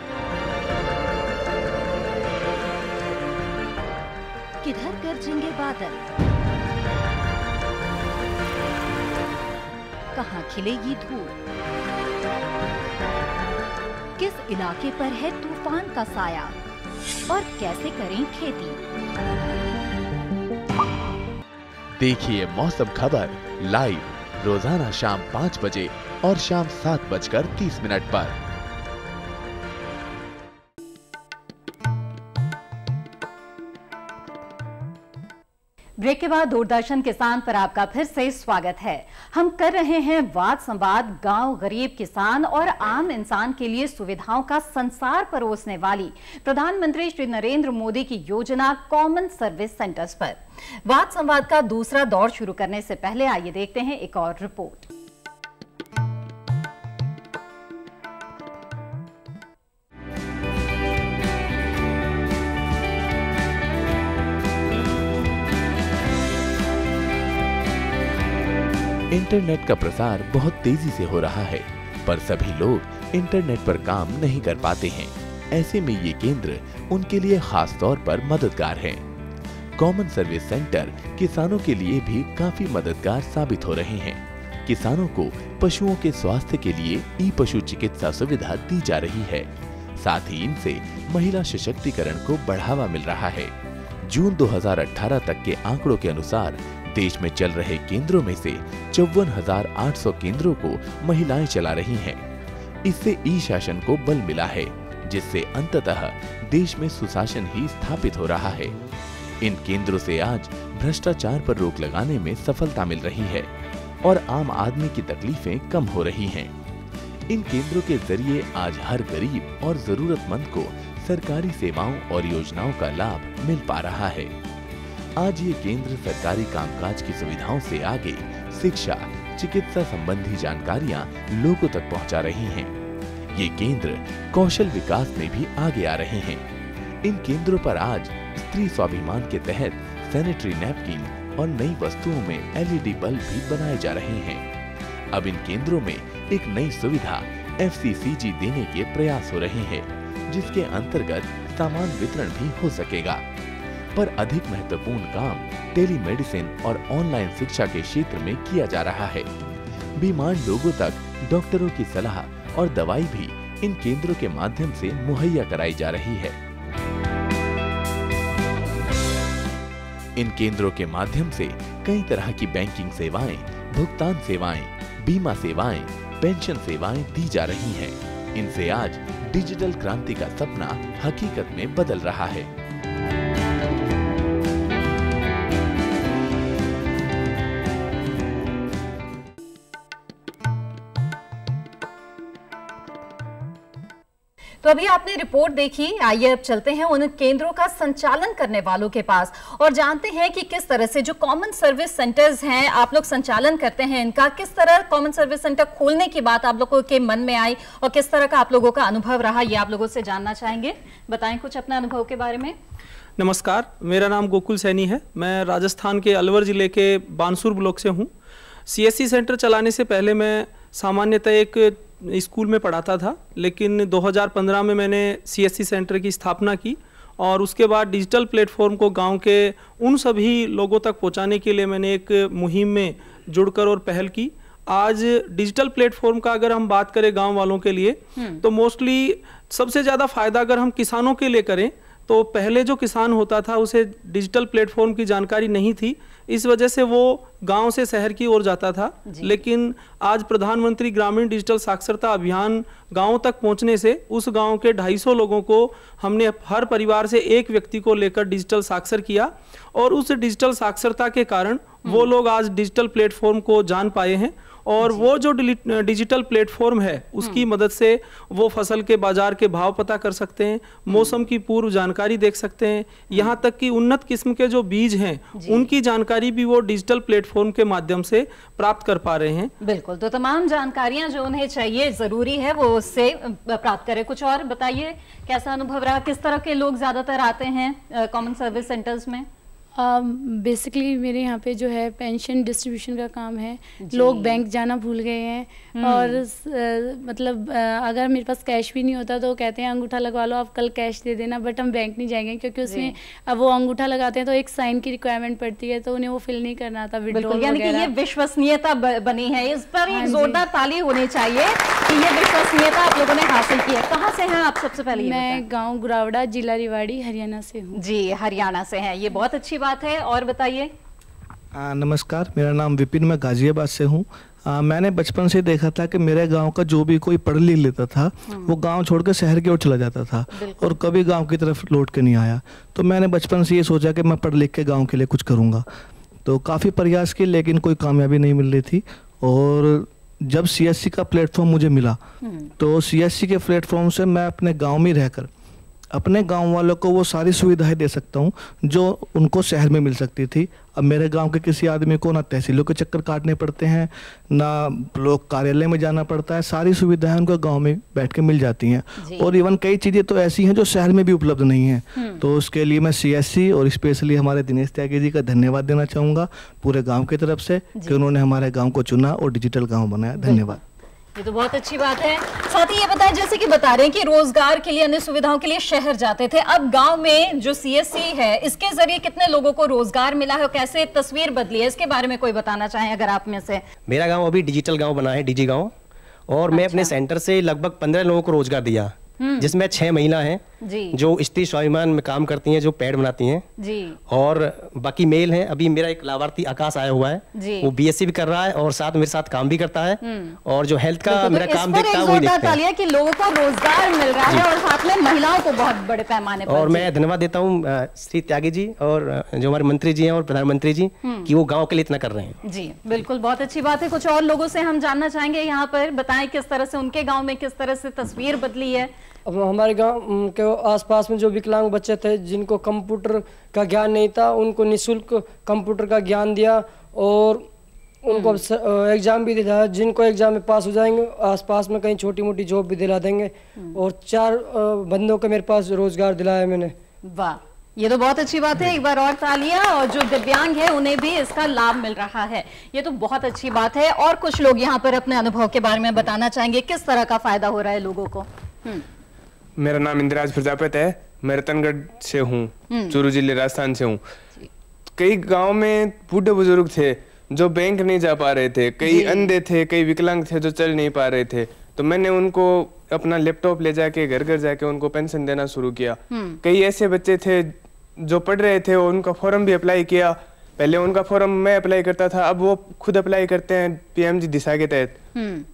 किधर गरजेंगे बादल, कहां खिलेगी धूप, किस इलाके पर है तूफान का साया और कैसे करें खेती। देखिए मौसम खबर लाइव रोजाना शाम 5 बजे और शाम 7:30 पर। ब्रेक के बाद दूरदर्शन किसान पर आपका फिर से स्वागत है। हम कर रहे हैं वाद संवाद गांव गरीब किसान और आम इंसान के लिए सुविधाओं का संसार परोसने वाली प्रधानमंत्री श्री नरेंद्र मोदी की योजना कॉमन सर्विस सेंटर्स पर। वाद संवाद का दूसरा दौर शुरू करने से पहले आइए देखते हैं एक और रिपोर्ट। इंटरनेट का प्रसार बहुत तेजी से हो रहा है, पर सभी लोग इंटरनेट पर काम नहीं कर पाते हैं। ऐसे में ये केंद्र उनके लिए खास तौर पर मददगार है। कॉमन सर्विस सेंटर किसानों के लिए भी काफी मददगार साबित हो रहे हैं। किसानों को पशुओं के स्वास्थ्य के लिए ई पशु चिकित्सा सुविधा दी जा रही है। साथ ही इनसे महिला सशक्तिकरण को बढ़ावा मिल रहा है। जून 2018 तक के आंकड़ों के अनुसार देश में चल रहे केंद्रों में से 54,800 केंद्रों को महिलाएं चला रही हैं। इससे ई शासन को बल मिला है, जिससे अंततः देश में सुशासन ही स्थापित हो रहा है। इन केंद्रों से आज भ्रष्टाचार पर रोक लगाने में सफलता मिल रही है और आम आदमी की तकलीफें कम हो रही हैं। इन केंद्रों के जरिए आज हर गरीब और जरूरतमंद को सरकारी सेवाओं और योजनाओं का लाभ मिल पा रहा है। आज ये केंद्र सरकारी कामकाज की सुविधाओं से आगे शिक्षा, चिकित्सा संबंधी जानकारियां लोगों तक पहुंचा रही हैं। ये केंद्र कौशल विकास में भी आगे आ रहे हैं। इन केंद्रों पर आज स्त्री स्वाभिमान के तहत सैनिटरी नैपकिन और नई वस्तुओं में LED बल्ब भी बनाए जा रहे हैं। अब इन केंद्रों में एक नई सुविधा FCCG देने के प्रयास हो रहे हैं, जिसके अंतर्गत सामान वितरण भी हो सकेगा। पर अधिक महत्वपूर्ण काम टेलीमेडिसिन और ऑनलाइन शिक्षा के क्षेत्र में किया जा रहा है। बीमार लोगों तक डॉक्टरों की सलाह और दवाई भी इन केंद्रों के माध्यम से मुहैया कराई जा रही है। इन केंद्रों के माध्यम से कई तरह की बैंकिंग सेवाएं, भुगतान सेवाएं, बीमा सेवाएं, पेंशन सेवाएं दी जा रही हैं। इनसे आज डिजिटल क्रांति का सपना हकीकत में बदल रहा है। तो अभी आपने रिपोर्ट देखी, आइए अब चलते हैं उन केंद्रों का संचालन करने वालों के पास और जानते हैं कि किस तरह से जो कॉमन सर्विस सेंटर्स हैं आप लोग संचालन करते हैं, इनका किस तरह कॉमन सर्विस सेंटर खोलने की बात आप लोगों के मन में आई और किस तरह का आप लोगों का अनुभव रहा, ये आप लोगों से जानना चाहेंगे। बताएं कुछ अपने अनुभव के बारे में। नमस्कार, मेरा नाम गोकुल सैनी है। मैं राजस्थान के अलवर जिले के बानसूर ब्लॉक से हूँ। CSC सेंटर चलाने से पहले मैं सामान्यतः एक स्कूल में पढ़ाता था, लेकिन 2015 में मैंने CSC सेंटर की स्थापना की और उसके बाद डिजिटल प्लेटफॉर्म को गांव के उन सभी लोगों तक पहुंचाने के लिए मैंने एक मुहिम में जुड़कर और पहल की। आज डिजिटल प्लेटफॉर्म का अगर हम बात करें गांव वालों के लिए, तो मोस्टली सबसे ज़्यादा फायदा अगर हम किसानों के लिए करें तो पहले जो किसान होता था उसे डिजिटल प्लेटफॉर्म की जानकारी नहीं थी, इस वजह से वो गांव से शहर की ओर जाता था। लेकिन आज प्रधानमंत्री ग्रामीण डिजिटल साक्षरता अभियान गांव तक पहुंचने से उस गांव के 250 लोगों को हमने हर परिवार से एक व्यक्ति को लेकर डिजिटल साक्षर किया और उस डिजिटल साक्षरता के कारण वो लोग आज डिजिटल प्लेटफॉर्म को जान पाए हैं और वो जो डिजिटल प्लेटफॉर्म है उसकी मदद से वो फसल के बाजार के भाव पता कर सकते हैं, मौसम की पूर्व जानकारी देख सकते हैं, यहाँ तक कि उन्नत किस्म के जो बीज हैं उनकी जानकारी भी वो डिजिटल प्लेटफॉर्म के माध्यम से प्राप्त कर पा रहे हैं। बिल्कुल, तो तमाम जानकारियां जो उन्हें चाहिए, जरूरी है वो उससे प्राप्त करें। कुछ और बताइए, कैसा अनुभव रहा, किस तरह के लोग ज्यादातर आते हैं कॉमन सर्विस सेंटर्स में? बेसिकली मेरे यहाँ पे जो है पेंशन डिस्ट्रीब्यूशन का काम है। लोग बैंक जाना भूल गए हैं और मतलब अगर मेरे पास कैश भी नहीं होता तो वो कहते हैं अंगूठा लगवा लो, आप कल कैश दे देना, बट हम बैंक नहीं जाएंगे क्योंकि उसमें अब वो अंगूठा लगाते हैं तो एक साइन की रिक्वायरमेंट पड़ती है, तो उन्हें वो फिल नहीं करना था विड्रॉल। यानी कि ये विश्वसनीयता बनी है, इस पर एक जोरदार ताली होनी चाहिए कि ये विश्वसनीयता आप लोगों ने हासिल की है। कहाँ से हैं आप सबसे पहले? मैं गाँव गुरावड़ा, जिला रेवाड़ी, हरियाणा से हूँ। जी, हरियाणा से हैं, ये बहुत अच्छी बात है। और बताइए। नमस्कार, मेरा नाम विपिन, मैं गाजियाबाद से हूँ। मैंने बचपन से देखा था कि मेरे गांव का जो भी कोई पढ़ लिख लेता था वो गांव छोड़कर शहर की ओर चला जाता था और कभी गांव की तरफ लौट के नहीं आया। तो मैंने बचपन से ये सोचा कि मैं पढ़ लिख के गांव के लिए कुछ करूंगा। तो काफ़ी प्रयास किए लेकिन कोई कामयाबी नहीं मिल रही थी। और जब CSC का प्लेटफॉर्म मुझे मिला तो CSC के प्लेटफॉर्म से मैं अपने गाँव में रहकर अपने गांव वालों को वो सारी सुविधाएं दे सकता हूं जो उनको शहर में मिल सकती थी। अब मेरे गांव के किसी आदमी को ना तहसीलों के चक्कर काटने पड़ते हैं, ना ब्लॉक कार्यालय में जाना पड़ता है, सारी सुविधाएं उनको गांव में बैठ के मिल जाती हैं। और इवन कई चीज़ें तो ऐसी हैं जो शहर में भी उपलब्ध नहीं हैं। तो उसके लिए मैं CSC और स्पेशली हमारे दिनेश त्यागी जी का धन्यवाद देना चाहूँगा पूरे गाँव की तरफ से कि उन्होंने हमारे गाँव को चुना और डिजिटल गाँव बनाया। धन्यवाद। ये तो बहुत अच्छी बात है। साथ ही ये बताएं, जैसे कि बता रहे हैं कि रोजगार के लिए, अन्य सुविधाओं के लिए शहर जाते थे, अब गांव में जो CSC है इसके जरिए कितने लोगों को रोजगार मिला है और कैसे तस्वीर बदली है, इसके बारे में कोई बताना चाहें अगर आप में से? मेरा गांव अभी डिजिटल गांव बना है, DG गांव, और मैं अपने सेंटर से लगभग 15 लोगों को रोजगार दिया, जिसमें 6 महिला हैं जो स्त्री स्वाभिमान में काम करती हैं, जो पैड बनाती हैं जी, और बाकी मेल हैं। अभी मेरा एक लाभार्थी आकाश आया हुआ है, वो BSc भी कर रहा है और साथ मेरे साथ काम भी करता है और जो हेल्थ का मेरा काम देखता है वही देखता है कि लोगों को रोजगार मिल रहा है और साथ में महिलाओं को बहुत बड़े पैमाने पर। और मैं धन्यवाद देता हूँ श्री त्यागी जी और जो हमारे मंत्री जी हैं और प्रधानमंत्री जी कि वो गाँव के लिए इतना कर रहे हैं। जी बिल्कुल, बहुत अच्छी बात है। कुछ और लोगों से हम जानना चाहेंगे यहाँ पर, बताएं किस तरह से उनके गाँव में किस तरह से तस्वीर बदली है। अब हमारे गांव के आसपास में जो विकलांग बच्चे थे जिनको कंप्यूटर का ज्ञान नहीं था, उनको निःशुल्क कंप्यूटर का ज्ञान दिया और उनको एग्जाम भी दिलाया। जिनको एग्जाम में पास हो जाएंगे आसपास में कहीं छोटी मोटी जॉब भी दिला देंगे और 4 बंदों को मेरे पास रोजगार दिलाया मैंने। वाह, ये तो बहुत अच्छी बात है। एक बार और तालियां। और जो दिव्यांग है उन्हें भी इसका लाभ मिल रहा है, ये तो बहुत अच्छी बात है। और कुछ लोग यहाँ पर अपने अनुभव के बारे में बताना चाहेंगे, किस तरह का फायदा हो रहा है लोगों को। मेरा नाम इंद्राज प्रजापति है, मैं रतनगढ़ से हूँ, चूरू जिले राजस्थान से हूँ। कई गांव में बूढ़े बुजुर्ग थे जो बैंक नहीं जा पा रहे थे, कई अंधे थे, कई विकलांग थे जो चल नहीं पा रहे थे, तो मैंने उनको अपना लैपटॉप ले जाके घर घर जाके उनको पेंशन देना शुरू किया। कई ऐसे बच्चे थे जो पढ़ रहे थे, उनका फॉर्म भी अप्लाई किया। पहले उनका फॉर्म मैं अप्लाई करता था, अब वो खुद अप्लाई करते हैं PMG दिशा के तहत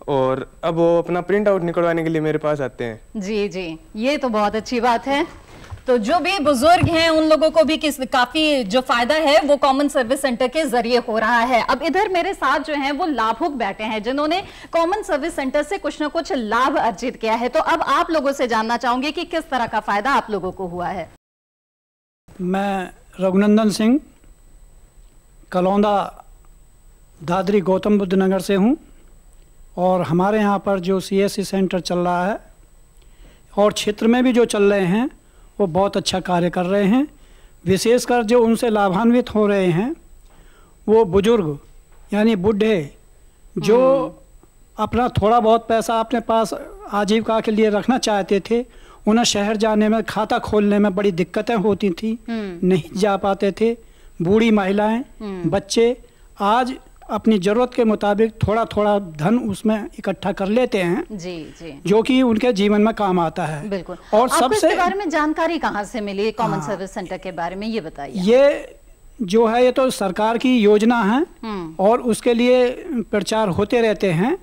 और अब वो अपना प्रिंट आउट निकलवाने के लिए मेरे पास आते हैं। जी जी, ये तो बहुत अच्छी बात है। तो जो भी बुजुर्ग हैं उन लोगों को भी काफी जो फायदा है वो कॉमन सर्विस सेंटर के जरिए हो रहा है। अब इधर मेरे साथ जो हैं वो लाभुक बैठे हैं जिन्होंने कॉमन सर्विस सेंटर से कुछ ना कुछ लाभ अर्जित किया है। तो अब आप लोगों से जानना चाहूंगी कि किस तरह का फायदा आप लोगों को हुआ है। मैं रघुनंदन सिंह कलौंदा दादरी गौतम बुद्ध नगर से हूँ और हमारे यहाँ पर जो CSC सेंटर चल रहा है और क्षेत्र में भी जो चल रहे हैं वो बहुत अच्छा कार्य कर रहे हैं। विशेषकर जो उनसे लाभान्वित हो रहे हैं वो बुजुर्ग यानी बूढ़े जो अपना थोड़ा बहुत पैसा अपने पास आजीविका के लिए रखना चाहते थे, उन्हें शहर जाने में खाता खोलने में बड़ी दिक्कतें होती थी, नहीं जा पाते थे। बूढ़ी महिलाएं, बच्चे आज अपनी जरूरत के मुताबिक थोड़ा थोड़ा धन उसमें इकट्ठा कर लेते हैं जी जी, जो कि उनके जीवन में काम आता है। बिल्कुल। और सबसे सबसे इसके बारे में जानकारी कहाँ से मिली कॉमन सर्विस सेंटर के बारे में, ये बताइए। ये जो है ये तो सरकार की योजना है और उसके लिए प्रचार होते रहते हैं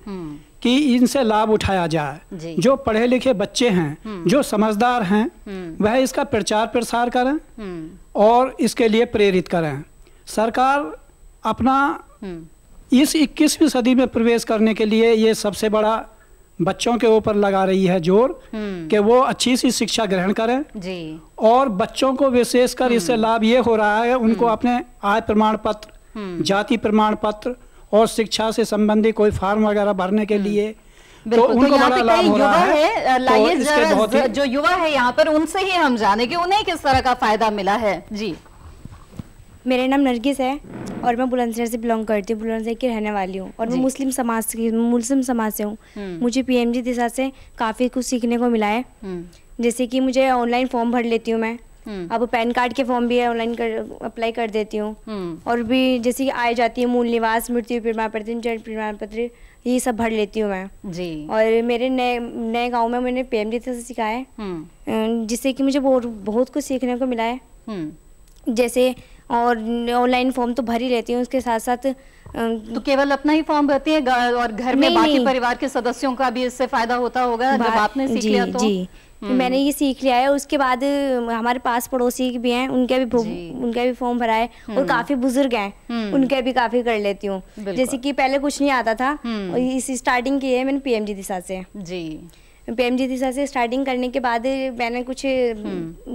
कि इनसे लाभ उठाया जाए। जो पढ़े लिखे बच्चे हैं, जो समझदार हैं, वह इसका प्रचार प्रसार करें और इसके लिए प्रेरित करें। सरकार अपना इस 21वीं सदी में प्रवेश करने के लिए ये सबसे बड़ा बच्चों के ऊपर लगा रही है जोर कि वो अच्छी सी शिक्षा ग्रहण करें जी। और बच्चों को विशेषकर इससे लाभ ये हो रहा है, उनको अपने आय प्रमाण पत्र, जाति प्रमाण पत्र और शिक्षा से संबंधी कोई फॉर्म वगैरह भरने के लिए तो उनको बड़ा लाभ हो रहा है। लाइए जरा जो युवा है यहाँ पर उनसे ही हम जाने कि उन्हें किस तरह का फायदा मिला है। जी मेरा नाम नरगिस है और मैं बुलंदशहर से बिलोंग करती हूँ, बुलंदशहर की रहने वाली हूँ और मैं मुस्लिम समाज से हूँ। मुझे पीएमजी दिशा से काफ़ी कुछ सीखने को मिला है, जैसे कि मुझे ऑनलाइन फॉर्म भर लेती हूँ मैं, अब पैन कार्ड के फॉर्म भी ऑनलाइन अप्लाई कर देती हूँ और भी जैसे कि आए जाती है मूल निवास, मृत्यु प्रमाण पत्र, जन्म प्रमाण पत्र, ये सब भर लेती हूँ मैं जी। और मेरे नए गांव में मैंने पीएमजी से सीखा है, जिससे कि मुझे बहुत कुछ सीखने को मिला है। जैसे और ऑनलाइन फॉर्म तो भर ही लेती हूँ, उसके साथ साथ तो केवल अपना ही फॉर्म भरती है और घर में बाकी परिवार के सदस्यों का भी इससे फायदा होता होगा जब आपने सीख लिया तो? जी मैंने ये सीख लिया है। उसके बाद हमारे पास पड़ोसी भी हैं, उनका भी फॉर्म भरा है और काफी बुजुर्ग हैं, उनके भी काफी कर लेती हूँ। जैसे कि पहले कुछ नहीं आता था और इस स्टार्टिंग की है मैंने पीएमजी दिशा से जी। पीएमजी दिशा से स्टार्टिंग करने के बाद मैंने कुछ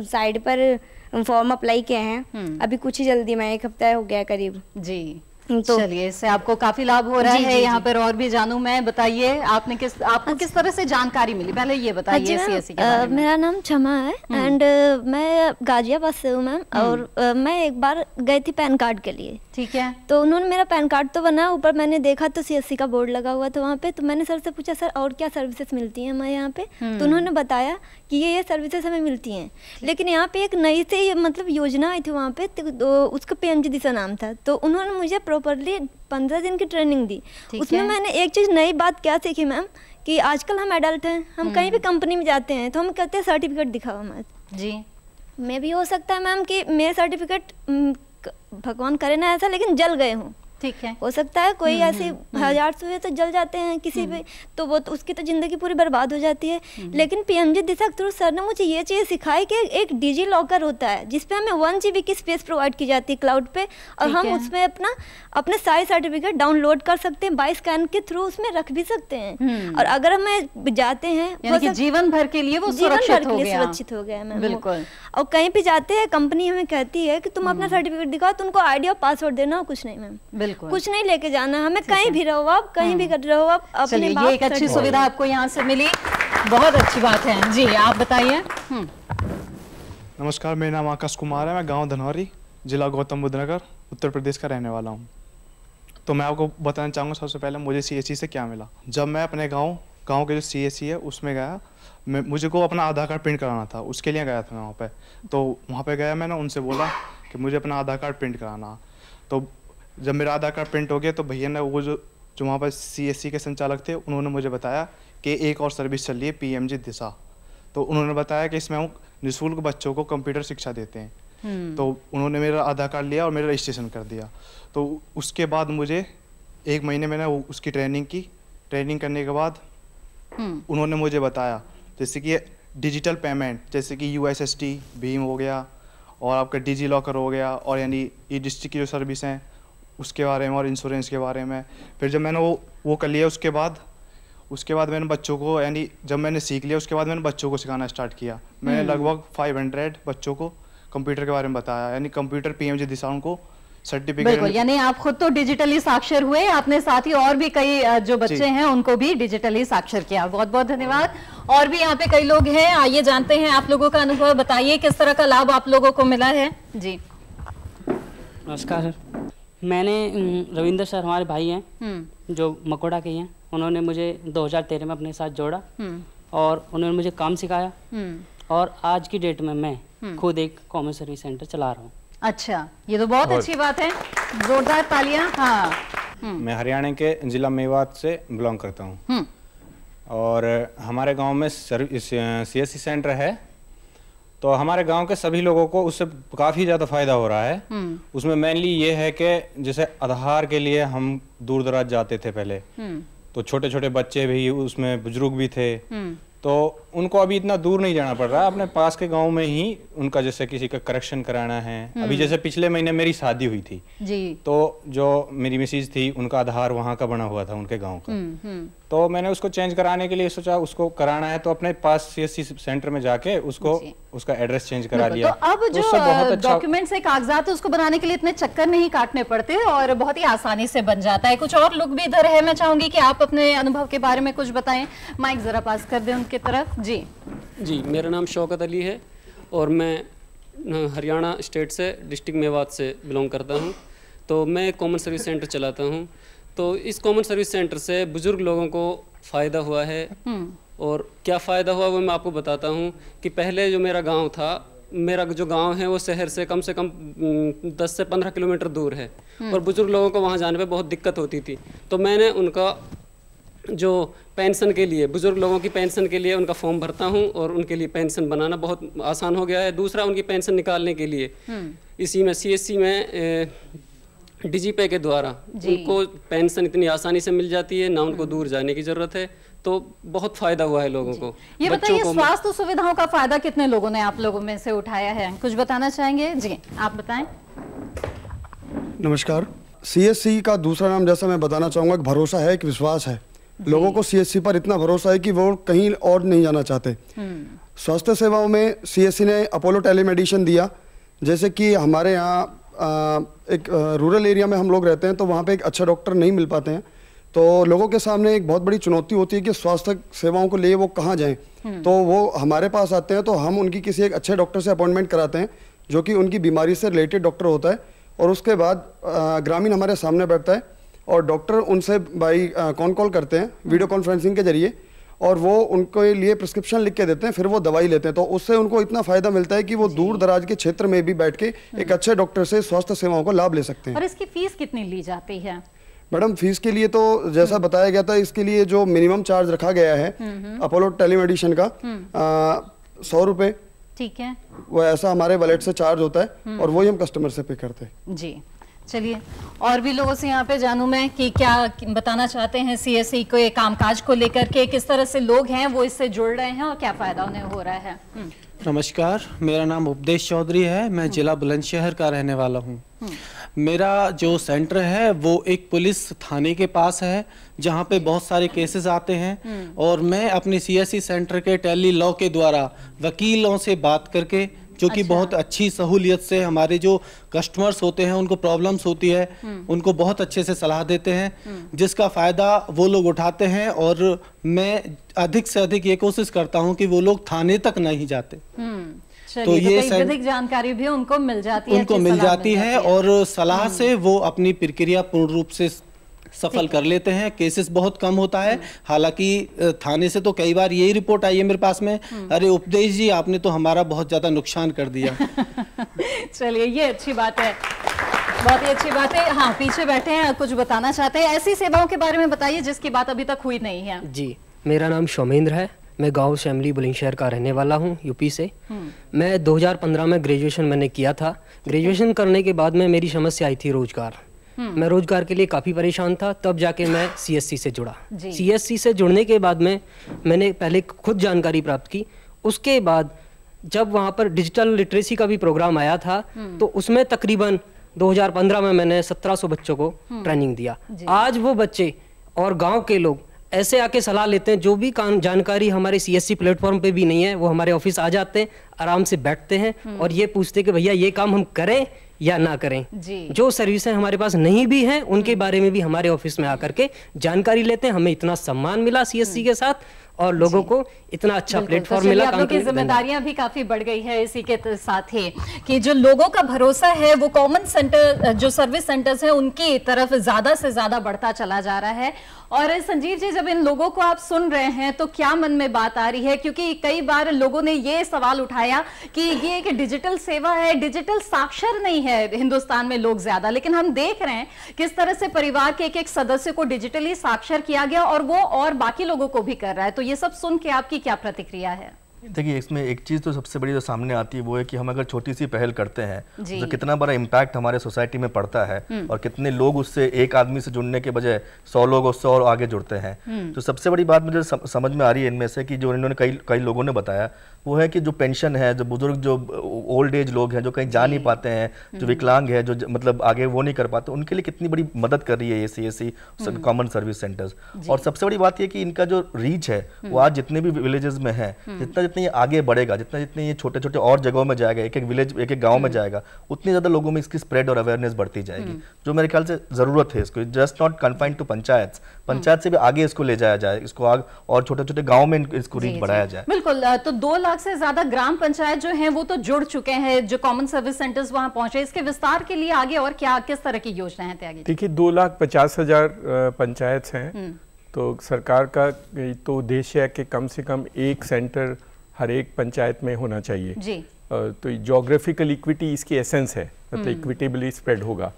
साइड पर फॉर्म अप्लाई किए हैं, अभी कुछ ही जल्दी में 1 हफ्ता हो गया करीब जी। तो चलिए इससे आपको काफी लाभ हो रहा है यहाँ पर और भी जानूं मैं। बताइए आपको किस तरह से जानकारी मिली, पहले ये बताइए सीएससी के बारे में। मेरा नाम क्षमा है एंड मैं गाजियाबाद से हूँ मैम और मैं एक बार गई थी पैन कार्ड के लिए, ठीक है। तो उन्होंने मेरा पैन कार्ड तो बनाया, ऊपर मैंने देखा तो सीएससी का बोर्ड लगा हुआ था वहाँ पे, तो मैंने सर से पूछा सर और क्या सर्विसेज मिलती हैं हमारे यहाँ पे, तो उन्होंने बताया कि ये सर्विसेज हमें मिलती हैं, लेकिन यहाँ पे एक नई से मतलब योजना आई थी वहाँ पे, तो उसका पीएमजी दिशा नाम था, तो उन्होंने मुझे प्रॉपरली 15 दिन की ट्रेनिंग दी। उसमें मैंने एक चीज़ नई बात क्या सीखी मैम कि आजकल हम एडल्ट हैं, हम कहीं भी कंपनी में जाते हैं तो हम कहते हैं सर्टिफिकेट दिखाओ हमारे जी। मैं भी हो सकता है मैम कि मेरे सर्टिफिकेट भगवान करे ना ऐसा लेकिन जल गए हों, ठीक है, हो सकता है कोई ऐसे हजार से तो जल जाते हैं किसी पे, तो वो तो उसकी तो जिंदगी पूरी बर्बाद हो जाती है। लेकिन पीएमजी दिशा के थ्रू सर ने मुझे ये चीज़ सिखाई कि एक डिजी लॉकर होता है जिसपे हमें 1 GB की स्पेस प्रोवाइड की जाती है क्लाउड पे, और हम उसमें अपने सारे सर्टिफिकेट डाउनलोड कर सकते हैं, बाय स्कैन के थ्रू उसमें रख भी सकते हैं, और अगर हमें जाते हैं जीवन भर के लिए वो सुरक्षित हो गया मैम। बिल्कुल। और कहीं भी जाते हैं कंपनी हमें कहती है कि तुम अपना सर्टिफिकेट दिखाओ, तो उनको आईडी और पासवर्ड देना हो, कुछ नहीं मैम, कुछ नहीं लेके जाना, हमें कहीं भी रहो आप, कहीं भी कर रहो आप अपने। ये एक अच्छी सुविधा आपको यहाँ से मिली, बहुत अच्छी बात है जी। आप बताइए। नमस्कार, मेरा नाम आकाश कुमार है, मैं गांव धनौरी, जिला गौतम बुद्ध नगर, उत्तर प्रदेश का रहने वाला हूँ। तो मैं आपको बताना चाहूँगा सबसे पहले मुझे सीएससी से क्या मिला। जब मैं अपने गाँव के जो सीएससी है उसमें गया, मुझे को अपना आधार कार्ड प्रिंट कराना था, उसके लिए गया था मैं वहाँ पे। तो वहाँ पे गया, मैंने उनसे बोला कि मुझे अपना आधार कार्ड प्रिंट कराना। तो जब मेरा आधार कार्ड प्रिंट हो गया तो भैया ने वो जो वहाँ पर सीएससी के संचालक थे, उन्होंने मुझे बताया कि एक और सर्विस चल रही है पीएमजी दिशा। तो उन्होंने बताया कि इसमें हम निःशुल्क बच्चों को कंप्यूटर शिक्षा देते हैं। तो उन्होंने मेरा आधार कार्ड लिया और मेरा रजिस्ट्रेशन कर दिया। तो उसके बाद मुझे 1 महीने मैंने उसकी ट्रेनिंग की। ट्रेनिंग करने के बाद उन्होंने मुझे बताया जैसे कि डिजिटल पेमेंट, जैसे कि USSD भीम हो गया और आपका डिजी लॉकर हो गया, और यानी ई-डिस्ट्रिक्ट की जो सर्विस हैं उसके बारे में और इंश्योरेंस के बारे में। फिर जब मैंने वो कर लिया, उसके बाद मैंने बच्चों को, यानी जब मैंने सीख लिया उसके बाद मैंने बच्चों को सिखाना स्टार्ट किया। मैंने लगभग 500 बच्चों को कंप्यूटर के बारे में बताया, यानी कंप्यूटर पीएमजी दिशा उनको सर्टिफिकेट। बिल्कुल, यानी आप खुद तो डिजिटली साक्षर हुए, आपने साथ ही और भी कई जो बच्चे हैं उनको भी डिजिटली साक्षर किया। बहुत बहुत धन्यवाद। और भी यहाँ पे कई लोग हैं, आइए जानते हैं आप लोगों का अनुभव, बताइए किस तरह का लाभ आप लोगों को मिला है जी। नमस्कार सर, मैंने रविंद्र सर हमारे भाई हैं जो मकोड़ा के हैं, उन्होंने मुझे 2013 में अपने साथ जोड़ा और उन्होंने मुझे काम सिखाया, और आज की डेट में मैं खुद एक कॉमन सर्विस सेंटर चला रहा हूँ। अच्छा, ये तो बहुत अच्छी बात है, जोरदार तालियां। हाँ। मैं हरियाणा के जिला मेवात से बिलोंग करता हूँ और हमारे गांव में सीएससी सेंटर है, तो हमारे गांव के सभी लोगों को उससे काफ़ी ज़्यादा फायदा हो रहा है। उसमें मेनली ये है कि जैसे आधार के लिए हम दूर दराज जाते थे पहले, तो छोटे छोटे बच्चे भी उसमें, बुजुर्ग भी थे, तो उनको अभी इतना दूर नहीं जाना पड़ रहा, अपने पास के गांव में ही उनका जैसे किसी का करेक्शन कराना है। अभी जैसे पिछले महीने मेरी शादी हुई थी जी, तो जो मेरी मिसेज थी उनका आधार वहाँ का बना हुआ था उनके गांव का, तो मैंने उसको चेंज कराने के लिए सोचा उसको कराना है, तो अपने पास सीएससी सेंटर में जाके उसका एड्रेस चेंज करा लिया। तो अब जो डॉक्यूमेंट्स है, कागजात है, उसको बनाने के लिए इतने चक्कर नहीं काटने पड़ते और बहुत ही आसानी से बन जाता है। कुछ और लोग भी इधर है, मैं चाहूंगी कि आप अपने अनुभव के बारे में कुछ बताएं। माइक जरा पास कर दें उनके तरफ। जी जी, मेरा नाम शौकत अली है और मैं हरियाणा स्टेट से, डिस्ट्रिक्ट मेवात से बिलोंग करता हूँ। तो मैं एक कॉमन सर्विस सेंटर चलाता हूँ। तो इस कॉमन सर्विस सेंटर से बुज़ुर्ग लोगों को फ़ायदा हुआ है। और क्या फ़ायदा हुआ वो मैं आपको बताता हूँ कि पहले जो मेरा गांव था, मेरा जो गांव है वो शहर से कम 10 से 15 किलोमीटर दूर है और बुज़ुर्ग लोगों को वहाँ जाने पे बहुत दिक्कत होती थी। तो मैंने उनका जो पेंशन के लिए, बुज़ुर्ग लोगों की पेंशन के लिए उनका फॉर्म भरता हूँ और उनके लिए पेंशन बनाना बहुत आसान हो गया है। दूसरा, उनकी पेंशन निकालने के लिए इसी में CSC में डिजीपे के द्वारा उनको पेंशन इतनी आसानी से मिल जाती है, ना उनको दूर जाने की ज़रूरत है। तो बहुत फायदा हुआ है लोगों को। ये बताइए, स्वास्थ्य सुविधाओं का फायदा कितने लोगों ने आप लोगों में से उठाया है? कुछ बताना चाहेंगे? जी आप बताएं। नमस्कार। CSC का दूसरा नाम जैसा मैं बताना चाहूँगा कि भरोसा है, एक विश्वास है। लोगों को CSC पर इतना भरोसा है कि वो कहीं और नहीं जाना चाहते। स्वास्थ्य सेवाओं में CSC ने अपोलो टेलीमेडिसिन दिया। जैसे कि हमारे यहाँ एक रूरल एरिया में हम लोग रहते हैं, तो वहाँ पे एक अच्छा डॉक्टर नहीं मिल पाते हैं। तो लोगों के सामने एक बहुत बड़ी चुनौती होती है कि स्वास्थ्य सेवाओं को लिए वो कहाँ जाएं। तो वो हमारे पास आते हैं, तो हम उनकी किसी एक अच्छे डॉक्टर से अपॉइंटमेंट कराते हैं जो कि उनकी बीमारी से रिलेटेड डॉक्टर होता है। और उसके बाद ग्रामीण हमारे सामने बैठता है और डॉक्टर उनसे कॉल करते हैं वीडियो कॉन्फ्रेंसिंग के जरिए, और वो उनके लिए प्रिस्क्रिप्शन लिख के देते हैं, फिर वो दवाई लेते हैं। तो उससे उनको इतना फायदा मिलता है कि वो दूर दराज के क्षेत्र में भी बैठ के एक अच्छे डॉक्टर से स्वास्थ्य सेवाओं को लाभ ले सकते हैं। और इसकी फीस कितनी ली जाती है? मैडम, फीस के लिए तो जैसा बताया गया था, इसके लिए जो मिनिमम चार्ज रखा गया है अपोलो टेलीमेडिसिन का 100 रुपये, ठीक है, वो ऐसा हमारे वॉलेट से चार्ज होता है और वही हम कस्टमर से पे करते हैं। जी चलिए, और भी लोगों से यहाँ पे जानूं मैं कि क्या बताना चाहते हैं CSC को कामकाज को लेकर के, किस तरह से लोग हैं वो इससे जुड़ रहे हैं और क्या फायदा उन्हें हो रहा है। नमस्कार, मेरा नाम उपदेश चौधरी है। मैं जिला बुलंदशहर का रहने वाला हूँ। मेरा जो सेंटर है वो एक पुलिस थाने के पास है जहाँ पे बहुत सारे केसेस आते हैं, और मैं अपने CSC सेंटर के टेली लॉ के द्वारा वकीलों से बात करके, जो कि बहुत अच्छी सहूलियत से हमारे जो कस्टमर्स होते हैं उनको प्रॉब्लम्स होती है उनको बहुत अच्छे से सलाह देते हैं, जिसका फ़ायदा वो लोग उठाते हैं। और मैं अधिक से अधिक ये कोशिश करता हूँ कि वो लोग थाने तक नहीं जाते। तो ये अधिक जानकारी भी उनको मिल जाती है, और सलाह से वो अपनी प्रक्रिया पूर्ण रूप से सफल कर लेते हैं। केसेस बहुत कम होता है। हालांकि थाने से तो कई बार यही रिपोर्ट आई है मेरे पास में, अरे उपदेश जी आपने तो हमारा बहुत ज्यादा नुकसान कर दिया। चलिए, ये अच्छी बात है, बहुत ही अच्छी बात है। हाँ, पीछे बैठे हैं, कुछ बताना चाहते हैं। ऐसी सेवाओं के बारे में बताइए जिसकी बात अभी तक हुई नहीं है। जी, मेरा नाम शौमेंद्र है। मैं गांव शैमली बुलंदशहर का रहने वाला हूं, यूपी से। मैं 2015 में ग्रेजुएशन मैंने किया था। ग्रेजुएशन करने के बाद में मेरी समस्या आई थी रोजगार। मैं रोजगार के लिए काफ़ी परेशान था, तब जाके मैं CSC से जुड़ा। CSC से जुड़ने के बाद में मैंने पहले खुद जानकारी प्राप्त की। उसके बाद जब वहाँ पर डिजिटल लिटरेसी का भी प्रोग्राम आया था, तो उसमें तकरीबन 2015 में मैंने 1700 बच्चों को ट्रेनिंग दिया। आज वो बच्चे और गाँव के लोग ऐसे आके सलाह लेते हैं, जो भी जानकारी हमारे CSC प्लेटफॉर्म पे भी नहीं है, वो हमारे ऑफिस आ जाते हैं, आराम से बैठते हैं और ये पूछते हैं कि भैया ये काम हम करें या ना करें। जो सर्विसें हमारे पास नहीं भी हैं उनके बारे में भी हमारे ऑफिस में आकर के जानकारी लेते हैं। हमें इतना सम्मान मिला CSC के साथ और लोगों को इतना अच्छा प्लेटफॉर्म मिला। आप लोगों की जिम्मेदारियां भी काफी बढ़ गई है इसी के साथ ही कि जो लोगों का भरोसा है वो कॉमन सेंटर, जो सर्विस सेंटर्स हैं उनकी तरफ ज्यादा से ज्यादा बढ़ता चला जा रहा है। और संजीव जी, जब इन लोगों को आप सुन रहे हैं तो क्या मन में बात आ रही है? क्योंकि कई बार लोगों ने ये सवाल उठाया कि ये एक डिजिटल सेवा है, डिजिटल साक्षर नहीं है हिंदुस्तान में लोग ज्यादा, लेकिन हम देख रहे हैं किस तरह से परिवार के एक एक सदस्य को डिजिटली साक्षर किया गया और वो और बाकी लोगों को भी कर रहा है। तो ये सब सुन के आपकी क्या प्रतिक्रिया है? देखिए, इसमें एक चीज़ तो सबसे बड़ी जो सामने आती है वो है कि हम अगर छोटी सी पहल करते हैं तो कितना बड़ा इम्पैक्ट हमारे सोसाइटी में पड़ता है और कितने लोग उससे, एक आदमी से जुड़ने के बजाय 100 लोग उससे और आगे जुड़ते हैं। तो सबसे बड़ी बात मुझे समझ में आ रही है इनमें से कि जो इन्होंने कई लोगों ने बताया वो है कि जो पेंशन है, जो बुजुर्ग, जो ओल्ड एज लोग हैं, जो कहीं जा नहीं पाते हैं, जो विकलांग है, जो मतलब आगे वो नहीं कर पाते, उनके लिए कितनी बड़ी मदद कर रही है ये CSC कॉमन सर्विस सेंटर्स। और सबसे बड़ी बात ये कि इनका जो रीच है वो आज जितने भी विलेजेस में है, जितना ये आगे बढ़ेगा, जितना ये छोटे छोटे और जगहों में जाएगा, एक एक विलेज, एक एक गाँव में जाएगा, उतनी ज़्यादा लोगों में इसकी स्प्रेड और अवेयरनेस बढ़ती जाएगी, जो मेरे ख्याल से ज़रूरत है इसको। Just not confined to panchayat, panchayat से भी आगे इसको ले जाया जाए, इसको आगे और छोटे छोटे गाँव में इसको रीच बढ़ाया जाए। बिल्कुल। तो 2 लाख से ज्यादा ग्राम पंचायत जो है वो तो जुड़ चुके हैं, जो कॉमन सर्विस सेंटर्स वहां पहुंचे। इसके विस्तार के लिए आगे और क्या किस तरह की योजना है त्यागी? देखिए 2,50,000 पंचायत हैं, तो सरकार का तो उद्देश्य है कि कम से कम एक सेंटर हर एक पंचायत में होना चाहिए जी। तो ज्योग्राफिकल इक्विटी इसकी एसेंस है, मतलब इक्विटेबली स्प्रेड होगा।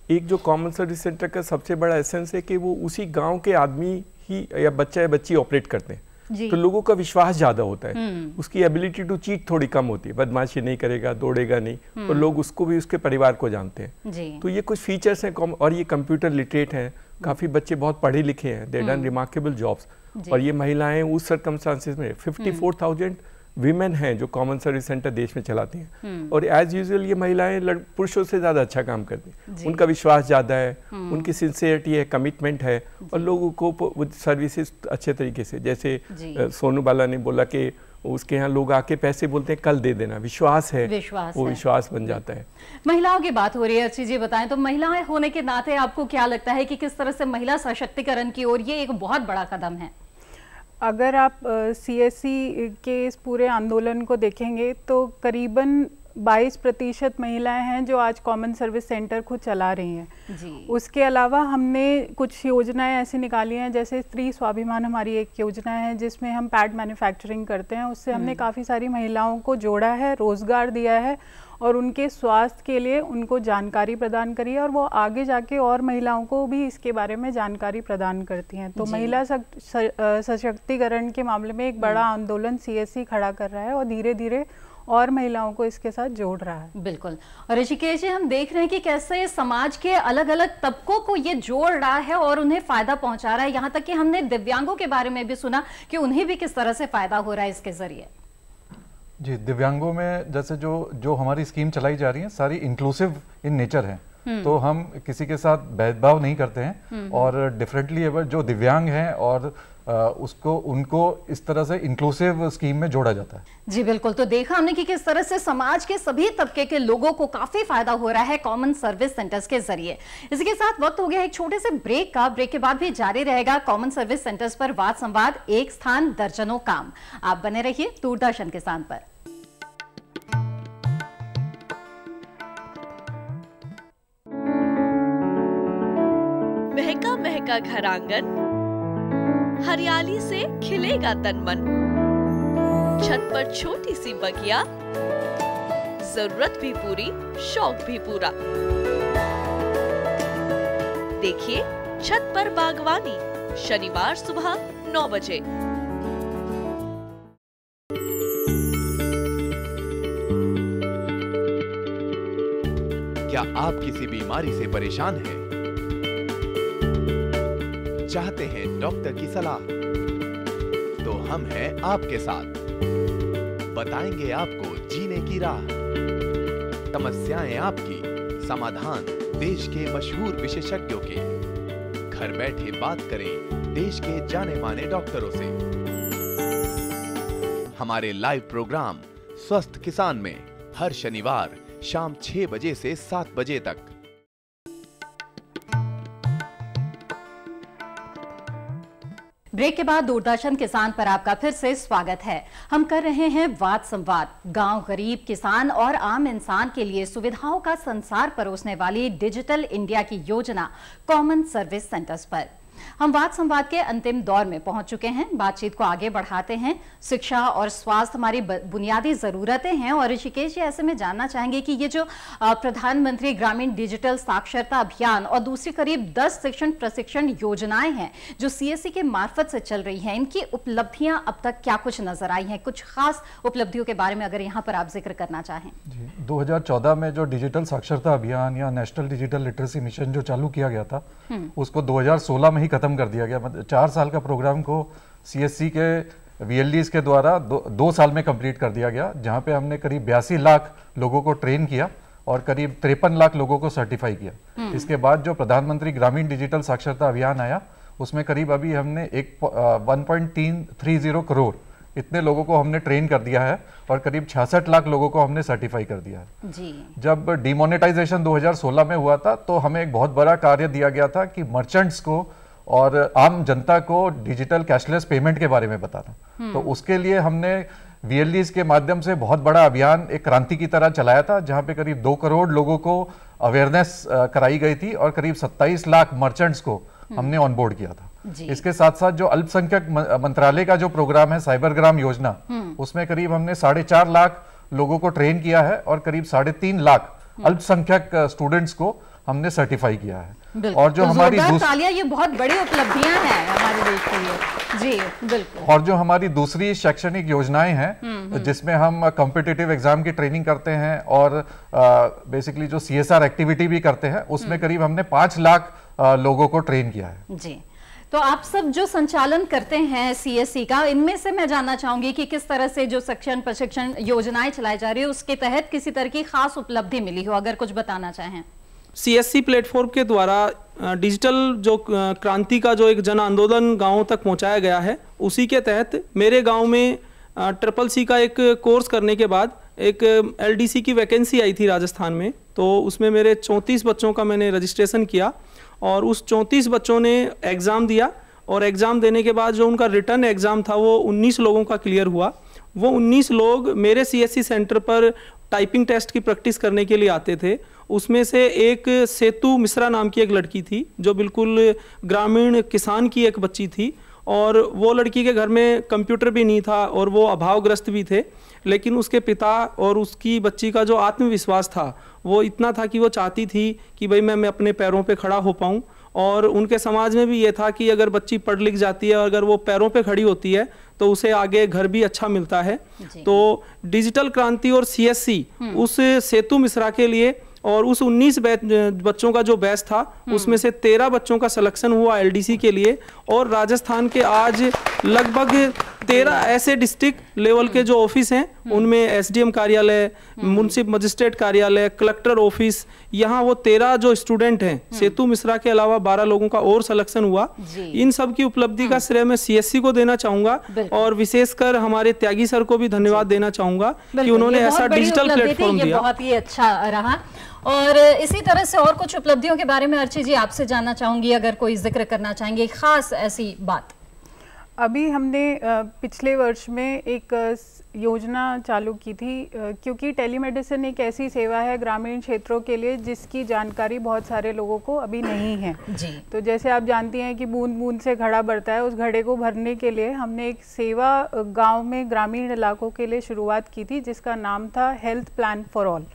एक जो कॉमन सर्विस सेंटर का सबसे बड़ा एसेंस है कि वो उसी गांव के आदमी ही या बच्चा या बच्ची ऑपरेट करते हैं, तो लोगों का विश्वास ज्यादा होता है, उसकी एबिलिटी टू चीट थोड़ी कम होती है, बदमाशी नहीं करेगा, दौड़ेगा नहीं, और लोग उसको भी उसके परिवार को जानते हैं। तो ये कुछ फीचर्स हैं, और ये कंप्यूटर लिटरेट हैं, काफी बच्चे बहुत पढ़े लिखे हैं, दे डन रिमार्केबल जॉब्स। और ये महिलाएं उस सर्कमस्टांसेस में 54,000 विमेन हैं जो कॉमन सर्विस सेंटर देश में चलाती हैं, और एज यूजुअल ये महिलाएं पुरुषों से ज़्यादा अच्छा काम करती हैं, उनका विश्वास ज़्यादा है, उनकी सिंसियरिटी है, कमिटमेंट है, और लोगों को सर्विसेज अच्छे तरीके से, जैसे सोनू बाला ने बोला कि उसके यहाँ लोग आके पैसे बोलते हैं कल दे देना, विश्वास है, वो विश्वास बन जाता है। महिलाओं की बात हो रही है, अर्ची जी बताएं तो महिलाएं होने के नाते आपको क्या लगता है कि किस तरह से महिला सशक्तिकरण की ओर ये एक बहुत बड़ा कदम है? अगर आप सीएससी के इस पूरे आंदोलन को देखेंगे तो करीबन 22% महिलाएं हैं जो आज कॉमन सर्विस सेंटर खुद चला रही हैं जी। उसके अलावा हमने कुछ योजनाएं ऐसी निकाली हैं, जैसे स्त्री स्वाभिमान हमारी एक योजना है जिसमें हम पैड मैन्युफैक्चरिंग करते हैं, उससे हमने काफ़ी सारी महिलाओं को जोड़ा है, रोज़गार दिया है और उनके स्वास्थ्य के लिए उनको जानकारी प्रदान करी है, और वो आगे जाके और महिलाओं को भी इसके बारे में जानकारी प्रदान करती हैं। तो महिला सशक्तिकरण के मामले में एक बड़ा आंदोलन सीएससी खड़ा कर रहा है और धीरे धीरे और महिलाओं को इसके साथ जोड़ रहा है। बिल्कुल। और ऋषिकेश जी, हम देख रहे हैं कि कैसे समाज के अलग अलग तबकों को ये जोड़ रहा है और उन्हें फायदा पहुंचा रहा है, यहाँ तक कि हमने दिव्यांगों के बारे में भी सुना कि उन्हें भी किस तरह से फायदा हो रहा है इसके जरिए। जी, दिव्यांगों में जैसे जो हमारी स्कीम चलाई जा रही है सारी इंक्लूसिव इन नेचर है, तो हम किसी के साथ भेदभाव नहीं करते हैं और डिफरेंटली एबल जो दिव्यांग हैं और उनको इस तरह से इंक्लूसिव स्कीम में जोड़ा जाता है। जी बिल्कुल। तो देखा हमने कि किस तरह से समाज के सभी तबके के लोगों को काफी फायदा हो रहा है कॉमन सर्विस सेंटर्स के जरिए। इसी के साथ वक्त हो गया एक छोटे से ब्रेक का। ब्रेक के बाद भी जारी रहेगा कॉमन सर्विस सेंटर्स पर वाद संवाद, एक स्थान दर्जनों काम। आप बने रहिए दूरदर्शन किसान पर। महका महका घर आंगन, हरियाली से खिलेगा तन मन, छत पर छोटी सी बगिया, जरूरत भी पूरी शौक भी पूरा। देखिए छत पर बागवानी, शनिवार सुबह 9 बजे। क्या आप किसी बीमारी से परेशान हैं? चाहते हैं डॉक्टर की सलाह? तो हम हैं आपके साथ, बताएंगे आपको जीने की राह। समस्याएं आपकी, समाधान देश के मशहूर विशेषज्ञों के। घर बैठे बात करें देश के जाने माने डॉक्टरों से। हमारे लाइव प्रोग्राम स्वस्थ किसान में हर शनिवार शाम 6 बजे से 7 बजे तक। ब्रेक के बाद दूरदर्शन किसान पर आपका फिर से स्वागत है। हम कर रहे हैं वाद संवाद, गांव, गरीब, किसान और आम इंसान के लिए सुविधाओं का संसार परोसने वाली डिजिटल इंडिया की योजना कॉमन सर्विस सेंटर्स पर। हम वाद संवाद के अंतिम दौर में पहुंच चुके हैं। बातचीत को आगे बढ़ाते हैं। शिक्षा और स्वास्थ्य हमारी बुनियादी जरूरतें हैं और ऋषिकेश जी ऐसे में जानना चाहेंगे कि ये जो प्रधानमंत्री ग्रामीण डिजिटल साक्षरता अभियान और दूसरी करीब 10 शिक्षण प्रशिक्षण योजनाएं हैं जो सीएससी के मार्फत से चल रही हैं, इनकी उपलब्धियां अब तक क्या कुछ नजर आई हैं? कुछ खास उपलब्धियों के बारे में अगर यहाँ पर आप जिक्र करना चाहें। 2014 में जो डिजिटल साक्षरता अभियान या नेशनल डिजिटल लिटरेसी मिशन जो चालू किया गया था, उसको 2016 में ही खत्म कर दिया गया। मतलब 4 साल का प्रोग्राम को सीएससी के वीएलडीज के द्वारा 2 साल में कंप्लीट कर दिया गया, जहां पे हमने करीब 82 लाख लोगों को ट्रेन किया और करीब 53 लाख लोगों को सर्टिफाई किया। इसके बाद जो प्रधानमंत्री ग्रामीण डिजिटल साक्षरता अभियान आया, उसमें करीब अभी हमने 1.330 करोड़ इतने लोगों को हमने ट्रेन कर दिया है और करीब 66 लाख लोगों को हमने सर्टिफाई कर दिया है। जी। जब डिमोनेटाइजेशन 2016 में हुआ था तो हमें एक बहुत बड़ा कार्य दिया गया था कि मर्चेंट्स को और आम जनता को डिजिटल कैशलेस पेमेंट के बारे में बताना। तो उसके लिए हमने VLDs के माध्यम से बहुत बड़ा अभियान एक क्रांति की तरह चलाया था, जहां पे करीब 2 करोड़ लोगों को अवेयरनेस कराई गई थी और करीब 27 लाख मर्चेंट्स को हमने ऑनबोर्ड किया था। इसके साथ साथ जो अल्पसंख्यक मंत्रालय का जो प्रोग्राम है साइबरग्राम योजना, उसमें करीब हमने 4.5 लाख लोगों को ट्रेन किया है और करीब 3.5 लाख अल्पसंख्यक स्टूडेंट्स को हमने सर्टिफाई किया है। और जो तो हमारी तालियां, ये बहुत बड़ी उपलब्धियां हैं हमारे देश के लिए। जी बिल्कुल। और जो हमारी दूसरी शैक्षणिक योजनाएं हैं जिसमें हम कॉम्पिटिटिव एग्जाम की ट्रेनिंग करते हैं और बेसिकली जो CSR एक्टिविटी भी करते हैं, उसमें करीब हमने 5 लाख लोगों को ट्रेन किया है। जी, तो आप सब जो संचालन करते हैं CSC का, इनमें से मैं जानना चाहूंगी कि किस तरह से जो शिक्षण प्रशिक्षण योजनाएं चलाई जा रही है उसके तहत किसी तरह की खास उपलब्धि मिली हो, अगर कुछ बताना चाहें। CSC प्लेटफॉर्म के द्वारा डिजिटल जो क्रांति का जो एक जन आंदोलन गाँव तक पहुँचाया गया है, उसी के तहत मेरे गाँव में CCC का एक कोर्स करने के बाद एक LDC की वैकेंसी आई थी राजस्थान में। तो उसमें मेरे 34 बच्चों का मैंने रजिस्ट्रेशन किया और उस 34 बच्चों ने एग्ज़ाम दिया और एग्ज़ाम देने के बाद जो उनका रिटर्न एग्ज़ाम था वो 19 लोगों का क्लियर हुआ। वो 19 लोग मेरे CSC सेंटर पर टाइपिंग टेस्ट की प्रैक्टिस करने के लिए आते थे। उसमें से एक सेतु मिश्रा नाम की एक लड़की थी जो बिल्कुल ग्रामीण किसान की एक बच्ची थी, और वो लड़की के घर में कंप्यूटर भी नहीं था और वो अभावग्रस्त भी थे, लेकिन उसके पिता और उसकी बच्ची का जो आत्मविश्वास था वो इतना था कि वो चाहती थी कि भाई मैं अपने पैरों पे खड़ा हो पाऊँ। और उनके समाज में भी ये था कि अगर बच्ची पढ़ लिख जाती है और अगर वो पैरों पे खड़ी होती है तो उसे आगे घर भी अच्छा मिलता है। तो डिजिटल क्रांति और CSC उस सेतु मिश्रा के लिए, और उस 19 बच्चों का जो बैच था उसमें से 13 बच्चों का सिलेक्शन हुआ LDC के लिए। और राजस्थान के आज लगभग 13 ऐसे डिस्ट्रिक्ट लेवल के जो ऑफिस हैं उनमें SDM कार्यालय, मुंसिप मजिस्ट्रेट कार्यालय, कलेक्टर ऑफिस, यहाँ वो 13 जो स्टूडेंट हैं, सेतु मिश्रा के अलावा 12 लोगों का और सिलेक्शन हुआ। इन सब की उपलब्धि का श्रेय मैं CSC को देना चाहूंगा और विशेषकर हमारे त्यागी सर को भी धन्यवाद देना चाहूंगा कि उन्होंने ऐसा डिजिटल प्लेटफॉर्म दिया। बहुत ही अच्छा रहा। और इसी तरह से और कुछ उपलब्धियों के बारे में अर्ची जी आपसे जानना चाहूंगी, अगर कोई जिक्र करना चाहेंगे खास ऐसी बात। अभी हमने पिछले वर्ष में एक योजना चालू की थी, क्योंकि टेलीमेडिसिन एक ऐसी सेवा है ग्रामीण क्षेत्रों के लिए जिसकी जानकारी बहुत सारे लोगों को अभी नहीं है जी। तो जैसे आप जानती हैं कि बूंद बूंद से घड़ा बढ़ता है, उस घड़े को भरने के लिए हमने एक सेवा गांव में ग्रामीण इलाकों के लिए शुरुआत की थी जिसका नाम था health plan for all.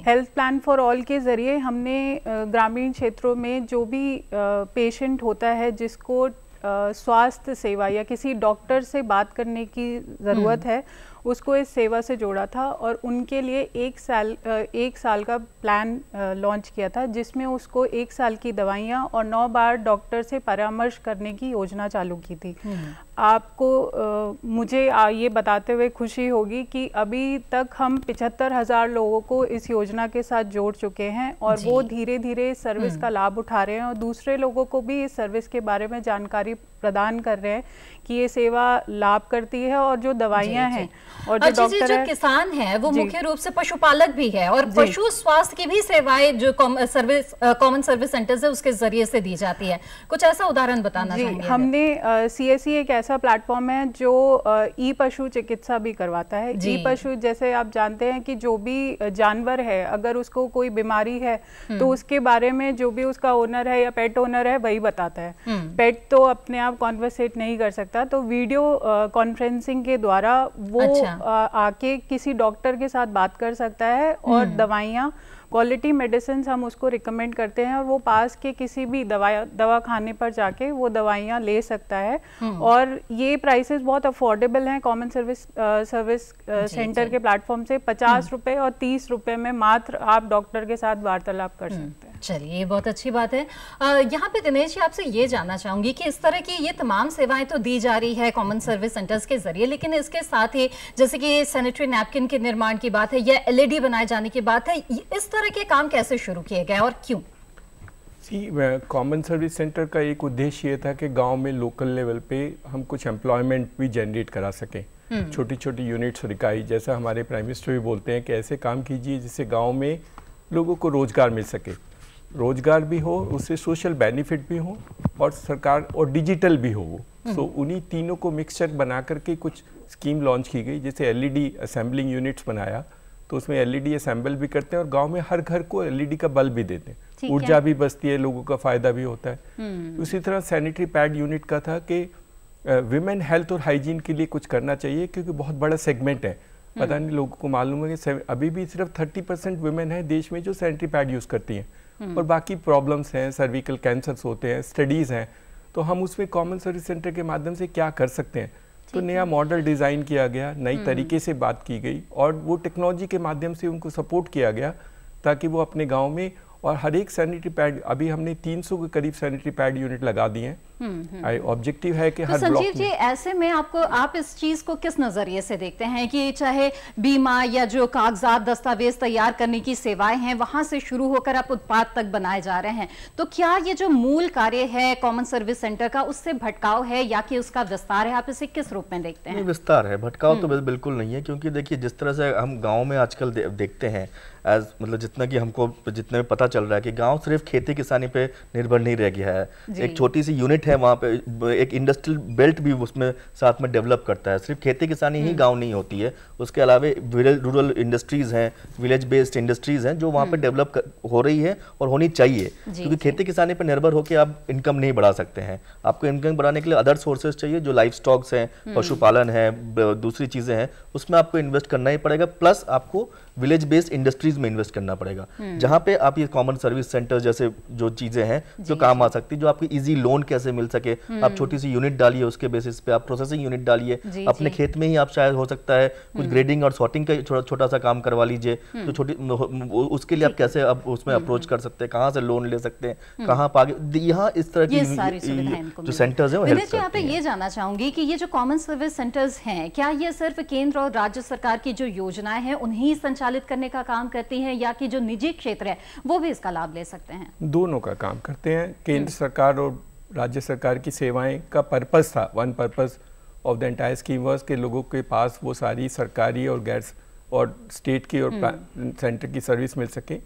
Health plan for all के ज़रिए हमने ग्रामीण क्षेत्रों में जो भी पेशेंट होता है जिसको स्वास्थ्य सेवा या किसी डॉक्टर से बात करने की ज़रूरत है, उसको इस सेवा से जोड़ा था और उनके लिए एक साल का प्लान लॉन्च किया था जिसमें उसको 1 साल की दवाइयाँ और 9 बार डॉक्टर से परामर्श करने की योजना चालू की थी। आपको मुझे ये बताते हुए खुशी होगी कि अभी तक हम 75,000 लोगों को इस योजना के साथ जोड़ चुके हैं और वो धीरे धीरे इस सर्विस का लाभ उठा रहे हैं और दूसरे लोगों को भी इस सर्विस के बारे में जानकारी प्रदान कर रहे हैं कि ये सेवा लाभ करती है और जो दवाइयाँ हैं और जो डॉक्टर जो किसान है वो मुख्य रूप से पशुपालक भी है और पशु स्वास्थ्य की भी सेवाएं जो कॉमन सर्विस सेंटर्स है उसके जरिए से दी जाती है। कुछ ऐसा उदाहरण बताना चाहेंगे? हमने CSC एक ऐसा प्लेटफॉर्म है जो ई पशु चिकित्सा भी करवाता है। ई पशु जैसे आप जानते हैं कि जो भी जानवर है अगर उसको कोई बीमारी है तो उसके बारे में जो भी उसका ओनर है या पेट ओनर है वही बताता है। पेट तो अपने आप कॉन्वर्सेट नहीं कर सकता, तो वीडियो कॉन्फ्रेंसिंग के द्वारा वो आके किसी डॉक्टर के साथ बात कर सकता है और दवाइयाँ क्वालिटी मेडिसिन हम उसको रिकमेंड करते हैं और वो पास के किसी भी दवा खाने पर जाके वो दवाइयाँ ले सकता है। और ये प्राइसेस बहुत अफोर्डेबल हैं कॉमन सर्विस सेंटर के प्लेटफॉर्म से। 50 रुपए और 30 रुपए में मात्र आप डॉक्टर के साथ वार्तालाप कर सकते हैं। चलिए, बहुत अच्छी बात है। यहाँ पे दिनेश जी आपसे ये जानना चाहूंगी कि इस तरह की ये तमाम सेवाएं तो दी जा रही है कॉमन सर्विस सेंटर्स के जरिए, लेकिन इसके साथ ही जैसे कि सैनिटरी नैपकिन के निर्माण की बात है या LED बनाए जाने की बात है, इस तरह के काम कैसे शुरू किए गए और क्यों? कॉमन सर्विस सेंटर का एक उद्देश्य ये था कि गांव में लोकल लेवल पे हम कुछ एम्प्लॉयमेंट भी जनरेट करा सकें। छोटी छोटी यूनिट्स और इकाई, जैसा हमारे प्राइम मिनिस्टर भी बोलते हैं कि ऐसे काम कीजिए जिससे गांव में लोगों को रोजगार मिल सके, रोजगार भी हो, उससे सोशल बेनिफिट भी हो और सरकार और डिजिटल भी हो वो। सो उन्हीं तीनों को मिक्सचर बना करके कुछ स्कीम लॉन्च की गई, जैसे एलईडी असेंबलिंग यूनिट्स बनाया, तो उसमें एलईडी असेंबल भी करते हैं और गांव में हर घर को एलईडी का बल्ब भी देते हैं, ऊर्जा भी बचती है, लोगों का फायदा भी होता है। उसी तरह सैनिटरी पैड यूनिट का था कि विमेन हेल्थ और हाइजीन के लिए कुछ करना चाहिए, क्योंकि बहुत बड़ा सेगमेंट है, पता नहीं लोगों को मालूम है कि अभी भी सिर्फ 30% वुमेन है देश में जो सैनिटरी पैड यूज करती हैं, और बाकी प्रॉब्लम्स हैं, सर्विकल कैंसर्स होते हैं, स्टडीज हैं, तो हम उसमें कॉमन सर्विस सेंटर के माध्यम से क्या कर सकते हैं। तो नया मॉडल डिज़ाइन किया गया, नई तरीके से बात की गई, और वो टेक्नोलॉजी के माध्यम से उनको सपोर्ट किया गया ताकि वो अपने गांव में, और हर एक सैनिटरी पैड, अभी हमने 300 के करीब सैनिटरी पैड यूनिट लगा दिए हैं। ऑब्जेक्टिव है कि तो हर ब्लॉक में। संजीव जी, ऐसे में आप इस चीज को किस नजरिए से देखते हैं कि चाहे बीमा या जो कागजात दस्तावेज तैयार करने की सेवाएं हैं वहां से शुरू होकर आप उत्पाद तक बनाए जा रहे हैं, तो क्या ये जो मूल कार्य है कॉमन सर्विस सेंटर का उससे भटकाव है या कि उसका विस्तार है? आप इसे किस रूप में देखते हैं? विस्तार है, भटकाव तो बिल्कुल नहीं है, क्योंकि देखिए जिस तरह से हम गाँव में आजकल देखते हैं, मतलब जितना कि हमको जितने में पता चल रहा है कि गांव सिर्फ खेती किसानी पे निर्भर नहीं रह गया है, एक छोटी सी यूनिट है वहाँ पे, एक इंडस्ट्रियल बेल्ट भी उसमें साथ में डेवलप करता है। सिर्फ खेती किसानी ही गांव नहीं होती है, उसके अलावा रूरल इंडस्ट्रीज हैं, विलेज बेस्ड इंडस्ट्रीज हैं जो वहाँ पे डेवलप हो रही है और होनी चाहिए, क्योंकि खेती किसानी पर निर्भर होकर आप इनकम नहीं बढ़ा सकते हैं। आपको इनकम बढ़ाने के लिए अदर सोर्सेज चाहिए, जो लाइफ स्टॉक्स हैं, पशुपालन है, दूसरी चीजें हैं, उसमें आपको इन्वेस्ट करना ही पड़ेगा, प्लस आपको विलेज बेस्ड इंडस्ट्रीज में इन्वेस्ट करना पड़ेगा, जहां पे आप ये कॉमन सर्विस सेंटर जैसे जो चीजें हैं जो काम आ सकती है, जो आपको इजी लोन कैसे मिल सके, आप छोटी सी यूनिट डालिए, उसके बेसिस पे आप प्रोसेसिंग यूनिट डालिए, अपने खेत में ही आप शायद हो सकता है कुछ ग्रेडिंग और सॉर्टिंग का छोटा सा काम करवा लीजिए, तो छोटी उसके लिए आप कैसे अब उसमें अप्रोच कर सकते हैं, कहाँ से लोन ले सकते हैं, कहाँ आगे, यहाँ इस तरह की जो सेंटर्स हैं यहाँ पे ये जानना चाहूंगी कि ये जो कॉमन सर्विस सेंटर्स हैं, क्या ये सिर्फ केंद्र और राज्य सरकार की जो योजनाएं हैं उन्हीं संचालित करने का काम करती हैं, या कि जो निजी क्षेत्र है वो भी इसका लाभ ले सकते हैं? दोनों का काम करते हैं। केंद्र सरकार और राज्य सरकार की सेवाएं का पर्पस था, one purpose of the entire scheme was के लोगों के पास वो सारी सरकारी और गैर और स्टेट की और सेंटर की सर्विस मिल सके।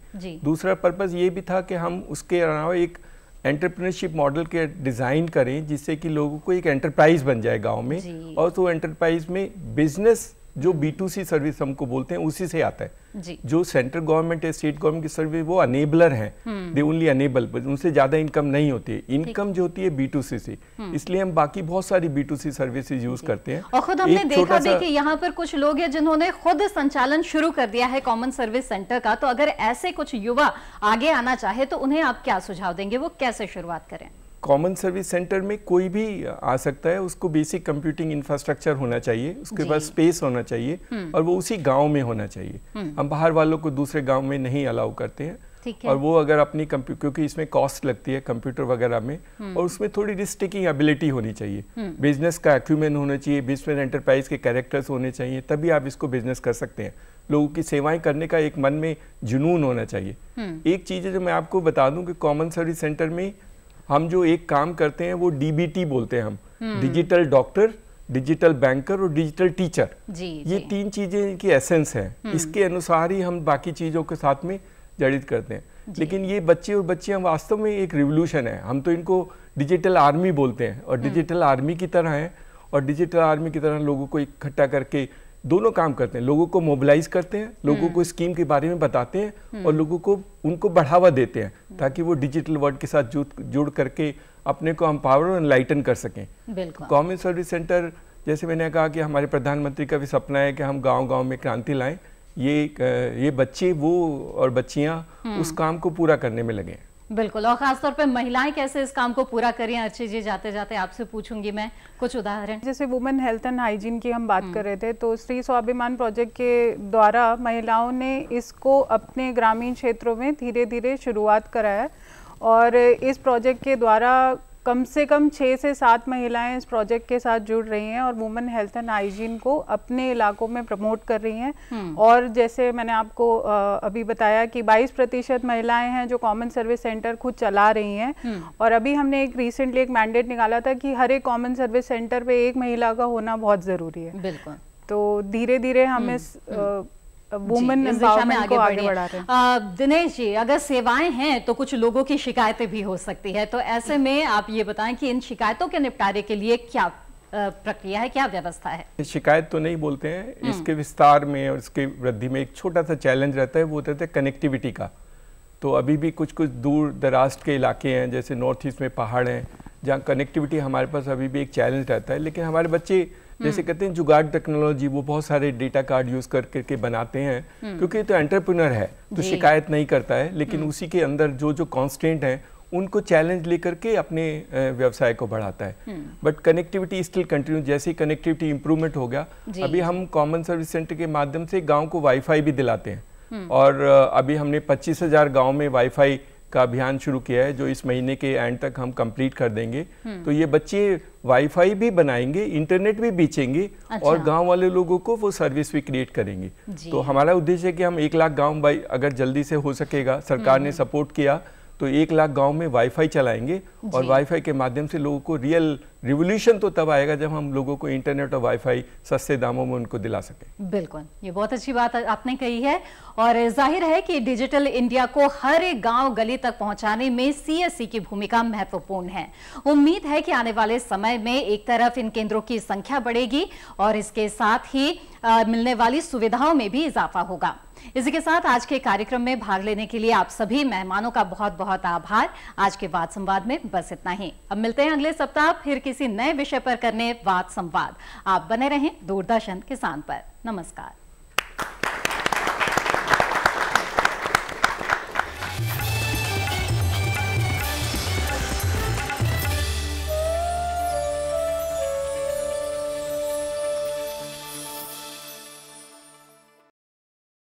दूसरा पर्पस ये भी था कि हम उसके अलावा एक एंटरप्रेन्योरशिप मॉडल के डिज़ाइन करें जिससे कि लोगों को एक एंटरप्राइज बन जाए गांव में, और तो एंटरप्राइज में बिजनेस जो B2C सर्विस हमको बोलते हैं उसी से आता है। जो सेंट्रल गवर्नमेंट है, स्टेट गवर्नमेंट की सर्विस, वो अनेबलर हैं, दे ओनली अनेबल, उनसे ज्यादा इनकम नहीं होती है, इनकम जो होती है B2C से, इसलिए हम बाकी बहुत सारी B2C सर्विसेज यूज करते हैं। और खुद हमने देखा भी कि यहाँ पर कुछ लोग हैं जिन्होंने खुद संचालन शुरू कर दिया है कॉमन सर्विस सेंटर का, तो अगर ऐसे कुछ युवा आगे आना चाहे तो उन्हें आप क्या सुझाव देंगे, वो कैसे शुरुआत करें? कॉमन सर्विस सेंटर में कोई भी आ सकता है, उसको बेसिक कंप्यूटिंग इंफ्रास्ट्रक्चर होना चाहिए, उसके पास स्पेस होना चाहिए, और वो उसी गांव में होना चाहिए। हम बाहर वालों को दूसरे गांव में नहीं अलाउ करते हैं, और वो अगर अपनी क्योंकि इसमें कॉस्ट लगती है कंप्यूटर वगैरह में, और उसमें थोड़ी रिस्क टेकिंग एबिलिटी होनी चाहिए, बिजनेस का एक्यूमेन होना चाहिए, बिजनेस एंटरप्राइज के कैरेक्टर्स होने चाहिए, तभी आप इसको बिजनेस कर सकते हैं। लोगों की सेवाएं करने का एक मन में जुनून होना चाहिए। एक चीज़ है जो मैं आपको बता दूं कि कॉमन सर्विस सेंटर में हम जो एक काम करते हैं वो DBT बोलते हैं हम, डिजिटल डॉक्टर, डिजिटल बैंकर और डिजिटल टीचर। ये तीन चीजें इनकी एसेंस है, इसके अनुसार ही हम बाकी चीजों के साथ में जड़ित करते हैं। लेकिन ये बच्चे और बच्चियां वास्तव में एक रिवोल्यूशन है, हम तो इनको डिजिटल आर्मी बोलते हैं, और डिजिटल आर्मी की तरह है, और डिजिटल आर्मी की तरह लोगों को इकट्ठा करके दोनों काम करते हैं, लोगों को मोबिलाइज करते हैं, लोगों को स्कीम के बारे में बताते हैं, और लोगों को उनको बढ़ावा देते हैं ताकि वो डिजिटल वर्ल्ड के साथ जुड़ करके अपने को एम्पावर और एनलाइटन कर सकें। कॉमन सर्विस सेंटर, जैसे मैंने कहा कि हमारे प्रधानमंत्री का भी सपना है कि हम गांव-गांव में क्रांति लाएं, ये बच्चे वो और बच्चियां उस काम को पूरा करने में लगे। बिल्कुल, और खासतौर पे महिलाएं कैसे इस काम को पूरा करें। अर्ची जी, जाते जाते आपसे पूछूंगी मैं कुछ उदाहरण। जैसे वुमेन हेल्थ एंड हाइजीन की हम बात कर रहे थे, तो स्त्री स्वाभिमान प्रोजेक्ट के द्वारा महिलाओं ने इसको अपने ग्रामीण क्षेत्रों में धीरे धीरे शुरुआत करा है, और इस प्रोजेक्ट के द्वारा कम से कम 6 से 7 महिलाएं इस प्रोजेक्ट के साथ जुड़ रही हैं और वुमेन हेल्थ एंड हाइजीन को अपने इलाकों में प्रमोट कर रही हैं। और जैसे मैंने आपको अभी बताया कि 22% महिलाएं हैं जो कॉमन सर्विस सेंटर खुद चला रही हैं, और अभी हमने रिसेंटली एक मैंडेट निकाला था कि हर एक कॉमन सर्विस सेंटर पे एक महिला का होना बहुत ज़रूरी है। बिल्कुल। तो धीरे धीरे हम इस वुमेन एम्पावरमेंट को आगे बढ़ा रहे हैं। दिनेश जी, अगर सेवाएं हैं तो कुछ लोगों की शिकायतें भी हो सकती है, तो ऐसे में आप ये बताएं कि इन शिकायतों के निपटारे के लिए क्या प्रक्रिया है, क्या व्यवस्था है? शिकायत तो नहीं बोलते हैं, इसके विस्तार में और इसके वृद्धि में एक छोटा सा चैलेंज रहता है, वो रहता है कनेक्टिविटी का। तो अभी भी कुछ कुछ दूर दराज के इलाके हैं, जैसे नॉर्थ ईस्ट में पहाड़ हैं, जहाँ कनेक्टिविटी हमारे पास अभी भी एक चैलेंज रहता है। लेकिन हमारे बच्चे जैसे कहते हैं जुगाड़ टेक्नोलॉजी, वो बहुत सारे डेटा कार्ड यूज करके बनाते हैं, क्योंकि तो एंटरप्रेन्योर है तो शिकायत नहीं करता है, लेकिन उसी के अंदर जो जो कॉन्स्टेंट हैं उनको चैलेंज लेकर के अपने व्यवसाय को बढ़ाता है। But connectivity still continue. जैसे कनेक्टिविटी इंप्रूवमेंट हो गया, अभी हम कॉमन सर्विस सेंटर के माध्यम से गांव को वाईफाई भी दिलाते हैं, और अभी हमने 25,000 गांव में वाईफाई का अभियान शुरू किया है, जो इस महीने के एंड तक हम कंप्लीट कर देंगे। तो ये बच्चे वाईफाई भी बनाएंगे, इंटरनेट भी बेचेंगे, और गांव वाले लोगों को वो सर्विस भी क्रिएट करेंगे। तो हमारा उद्देश्य है कि हम 1 लाख गांव अगर जल्दी से हो सकेगा, सरकार ने सपोर्ट किया तो 1 लाख गांव में वाईफाई चलाएंगे, और वाईफाई के माध्यम से लोगों को रियल रिवोल्यूशन तो तब आएगा जब हम लोगों को इंटरनेट और वाईफाई सस्ते दामों में उनको दिला सके। बिल्कुल, ये बहुत अच्छी बात आपने कही है, और जाहिर है कि डिजिटल इंडिया को हर एक गांव गली तक पहुंचाने में सीएससी की भूमिका महत्वपूर्ण है। उम्मीद है कि आने वाले समय में एक तरफ इन केंद्रों की संख्या बढ़ेगी और इसके साथ ही मिलने वाली सुविधाओं में भी इजाफा होगा। इसी के साथ आज के कार्यक्रम में भाग लेने के लिए आप सभी मेहमानों का बहुत बहुत आभार। आज के वाद संवाद में बस इतना ही। अब मिलते हैं अगले सप्ताह फिर किसी नए विषय पर करने वाद संवाद। आप बने रहें दूरदर्शन किसान पर। नमस्कार।